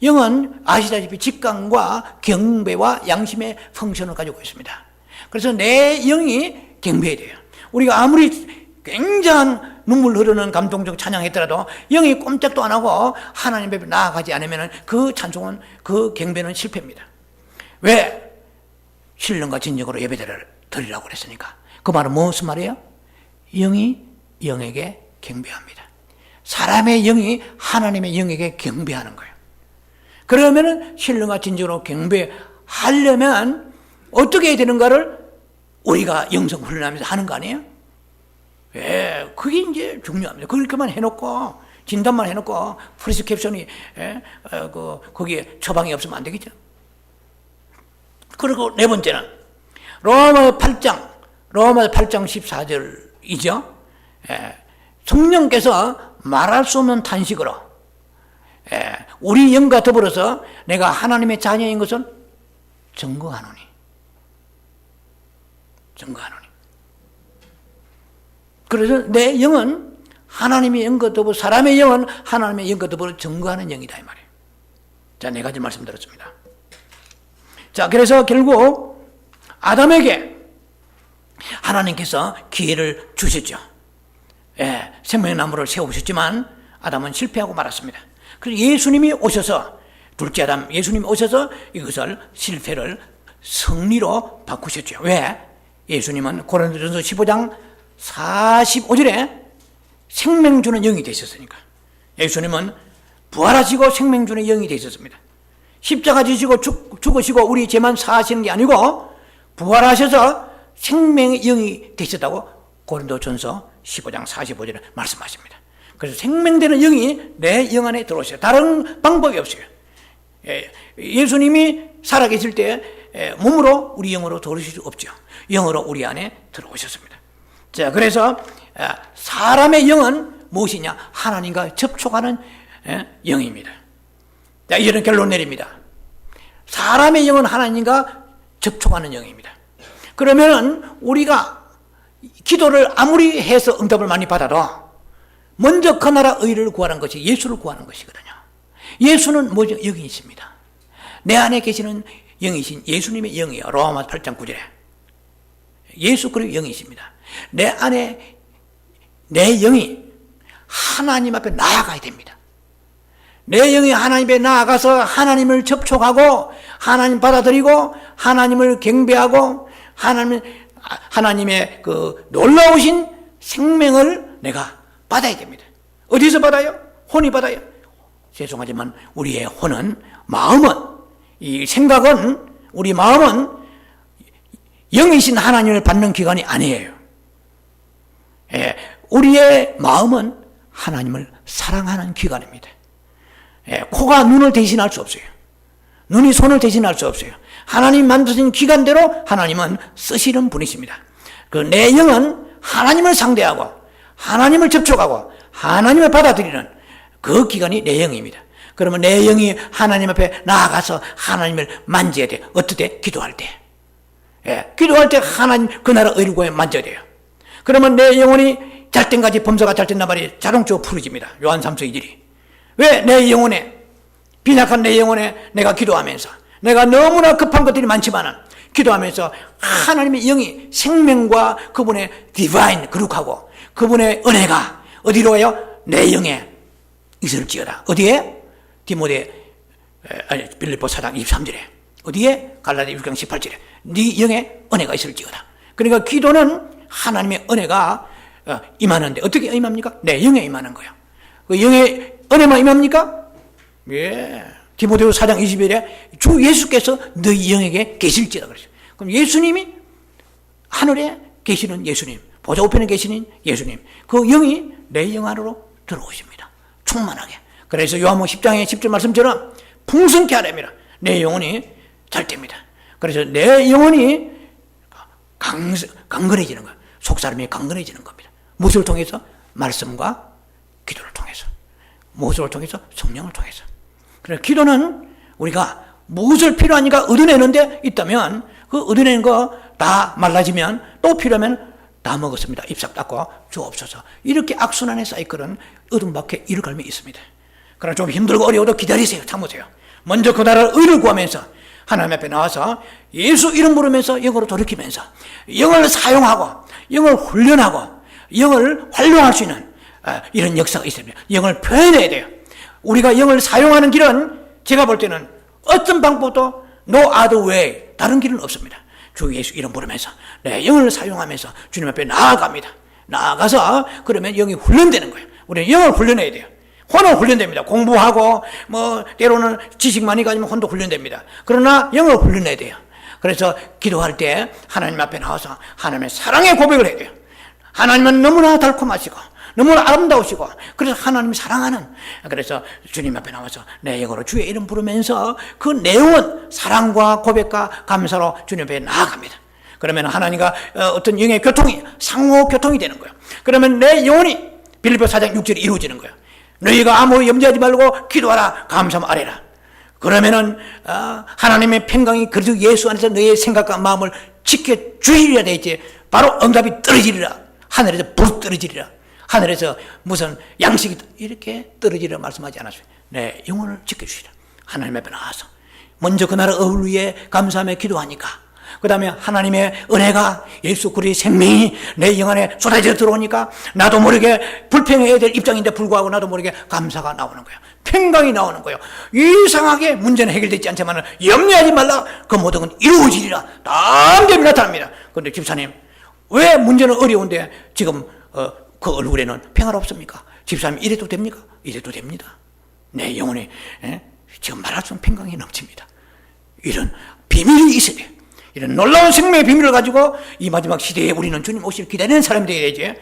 영은 아시다시피 직감과 경배와 양심의 펑션을 가지고 있습니다. 그래서 내 영이 경배해야 돼요. 우리가 아무리 굉장한 눈물 흐르는 감동적 찬양했더라도 영이 꼼짝도 안 하고 하나님 앞에 나아가지 않으면 그 찬송은, 그 경배는 실패입니다. 왜? 신령과 진정으로 예배드리라고 그랬으니까. 그 말은 무슨 말이에요? 영이 영에게 경배합니다. 사람의 영이 하나님의 영에게 경배하는 거예요. 그러면은 신령과 진정으로 경배하려면 어떻게 해야 되는가를 우리가 영성 훈련하면서 하는 거 아니에요? 그게 이제 중요합니다. 그렇게만 해놓고, 진단만 해놓고, 프리스캡션이, 거기에 처방이 없으면 안 되겠죠. 그리고 네 번째는, 로마서 8장 14절이죠. 성령께서 말할 수 없는 탄식으로, 우리 영과 더불어서 내가 하나님의 자녀인 것은 증거하노니. 그래서 내 영은 하나님의 영과 더불어, 사람의 영은 하나님의 영과 더불어 증거하는 영이다 이 말이에요. 자, 네 가지 말씀드렸습니다. 자, 그래서 결국 아담에게 하나님께서 기회를 주셨죠. 생명의 나무를 세우셨지만 아담은 실패하고 말았습니다. 그래서 예수님이 오셔서, 둘째 아담 예수님이 오셔서 이것을 실패를 승리로 바꾸셨죠. 왜? 예수님은 고린도전서 15장 45절에 생명 주는 영이 되셨으니까. 예수님은 부활하시고 생명 주는 영이 되셨습니다. 십자가 지시고 죽으시고 우리 죄만 사하시는 게 아니고 부활하셔서 생명의 영이 되셨다고 고린도전서 15장 45절에 말씀하십니다. 그래서 생명되는 영이 내 영 안에 들어오셔요. 다른 방법이 없어요. 예수님이 살아계실 때 몸으로 우리 영으로 들어오실 수 없죠. 영으로 우리 안에 들어오셨습니다. 자, 그래서 사람의 영은 무엇이냐? 하나님과 접촉하는 영입니다. 자, 이제는 결론 내립니다. 사람의 영은 하나님과 접촉하는 영입니다. 그러면 우리가 기도를 아무리 해서 응답을 많이 받아도 먼저 그 나라 의를 구하는 것이 예수를 구하는 것이거든요. 예수는 뭐죠? 여기 있습니다. 내 안에 계시는 영이신 예수님의 영이에요. 로마서 8장 9절에. 예수 그리스도 영이십니다. 내 안에 내 영이 하나님 앞에 나아가야 됩니다. 내 영이 하나님 앞에 나아가서 하나님을 접촉하고 하나님 받아들이고 하나님을 경배하고 하나님의 그 놀라우신 생명을 내가 받아야 됩니다. 어디서 받아요? 혼이 받아요. 죄송하지만 우리의 혼은, 마음은, 이 생각은, 우리 마음은 영이신 하나님을 받는 기관이 아니에요. 우리의 마음은 하나님을 사랑하는 기관입니다. 코가 눈을 대신할 수 없어요. 눈이 손을 대신할 수 없어요. 하나님 만드신 기간대로 하나님은 쓰시는 분이십니다. 그 내 영은 하나님을 상대하고 하나님을 접촉하고 하나님을 받아들이는 그 기간이 내 영입니다. 그러면 내 영이 하나님 앞에 나아가서 하나님을 만져야 돼. 어떻게? 기도할 때. 예, 기도할 때 하나님 그 나라 의를 만져야 돼요. 그러면 내 영혼이 잘 때까지 범사가 잘 된단 말이 자동적으로 풀어집니다. 요한 3서 2절이. 왜? 내 영혼에, 빈약한 내 영혼에 내가 기도하면서, 내가 너무나 급한 것들이 많지만은 기도하면서 하나님의 영이 생명과 그분의 디바인 거룩하고 그분의 은혜가 어디로 가요? 내 영에 있을지어다. 어디에? 빌립보 4장 23절에. 어디에? 갈라디아 6장 18절에. 네 영에 은혜가 있을지어다. 그러니까 기도는 하나님의 은혜가 임하는데 어떻게 임합니까? 내 영에 임하는 거예요. 그 영에 은혜만 임합니까? 예. 디모데후서 4장 21절에 주 예수께서 너희 영에게 계실지어다 그러죠. 그럼 예수님이 하늘에 계시는 예수님, 보좌 우편에 계시는 예수님, 그 영이 내 영 안으로 들어오십니다. 충만하게. 그래서 요한복음 10장의 10절 말씀처럼 풍성케 하려면 내 영혼이 잘 됩니다. 그래서 내 영혼이 강건해지는 거예요. 속사람이 강건해지는 겁니다. 무엇을 통해서? 말씀과 기도를 통해서. 무엇을 통해서? 성령을 통해서. 그래서 기도는 우리가 무엇을 필요하니까 얻어내는데 있다면 그 얻어내는 거 다 말라지면 또 필요하면 다 먹었습니다. 입싹 닦고 주옵소서. 이렇게 악순환의 사이클은 어둠밖에 이를 갈미 있습니다. 그러나 좀 힘들고 어려워도 기다리세요. 참으세요. 먼저 그 나라를 의를 구하면서 하나님 앞에 나와서 예수 이름 부르면서 영으로 돌이키면서 영을 사용하고 영을 훈련하고 영을 활용할 수 있는 이런 역사가 있습니다. 영을 표현해야 돼요. 우리가 영을 사용하는 길은 제가 볼 때는 어떤 방법도 no other way, 다른 길은 없습니다. 주 예수 이름 부르면서 내 영을 사용하면서 주님 앞에 나아갑니다. 나아가서 그러면 영이 훈련되는 거예요. 우리는 영을 훈련해야 돼요. 혼은 훈련됩니다. 공부하고 때로는 지식 많이 가지면 혼도 훈련됩니다. 그러나 영을 훈련해야 돼요. 그래서 기도할 때 하나님 앞에 나와서 하나님의 사랑의 고백을 해야 돼요. 하나님은 너무나 달콤하시고 너무나 아름다우시고 그래서 하나님이 사랑하는, 그래서 주님 앞에 나와서 내 영으로 주의 이름 부르면서 그 내용은 사랑과 고백과 감사로 주님 앞에 나아갑니다. 그러면 하나님과 어떤 영의 교통이 상호 교통이 되는 거예요. 그러면 내 영혼이 빌립보 4장 6절이 이루어지는 거예요. 너희가 아무 염려하지 말고 기도하라, 감사하며 아뢰라. 그러면은 하나님의 평강이 그리스도 예수 안에서 너희의 생각과 마음을 지켜주시리라 되어있지. 바로 응답이 떨어지리라. 하늘에서 불 떨어지리라. 하늘에서 무슨 양식이 이렇게 떨어지리라 말씀하지 않았어요. 내 영혼을 지켜주시라. 하나님 앞에 나와서 먼저 그 나라 의를 위해 감사하며 기도하니까 그 다음에 하나님의 은혜가 예수 그리스도의 생명이 내 영 안에 쏟아져 들어오니까 나도 모르게 불평해야 될 입장인데 불구하고 나도 모르게 감사가 나오는 거예요. 평강이 나오는 거예요. 이상하게 문제는 해결되지 않지만 염려하지 말라. 그 모든 건 이루어지리라. 담대히 나타납니다. 그런데 집사님, 왜 문제는 어려운데 지금 그 얼굴에는 평화가 없습니까? 집사님 이래도 됩니까? 이래도 됩니다. 내 영혼이 지금 말할 수 없는 평강이 넘칩니다. 이런 비밀이 있어야 돼요. 이런 놀라운 생명의 비밀을 가지고 이 마지막 시대에 우리는 주님 오시를 기다리는 사람이 되어야지.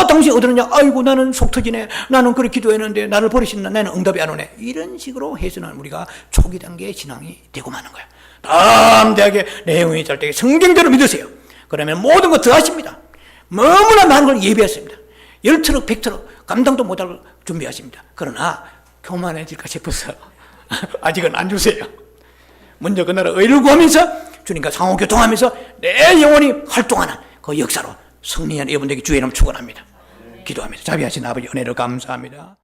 당신 어디느냐? 아이고 나는 속 터지네. 나는 그렇게 기도했는데 나를 버리신다. 나는 응답이 안 오네. 이런 식으로 해서는 우리가 초기 단계의 신앙이 되고 마는 거예요. 담대하게 내 영혼이 잘 때에 성경대로 믿으세요. 그러면 모든 거 더하십니다. 너무나 많은 걸 예비했습니다. 10트럭 100트럭 감당도 못할 준비하십니다. 그러나 교만해질까 싶어서 아직은 안 주세요. 먼저 그 나라 의를 구하면서 주님과 상호교통하면서 내 영혼이 활동하는 그 역사로 승리한 여러분들에게 주의 이름 축원합니다. 기도하면서 자비하신 아버지 은혜를 감사합니다.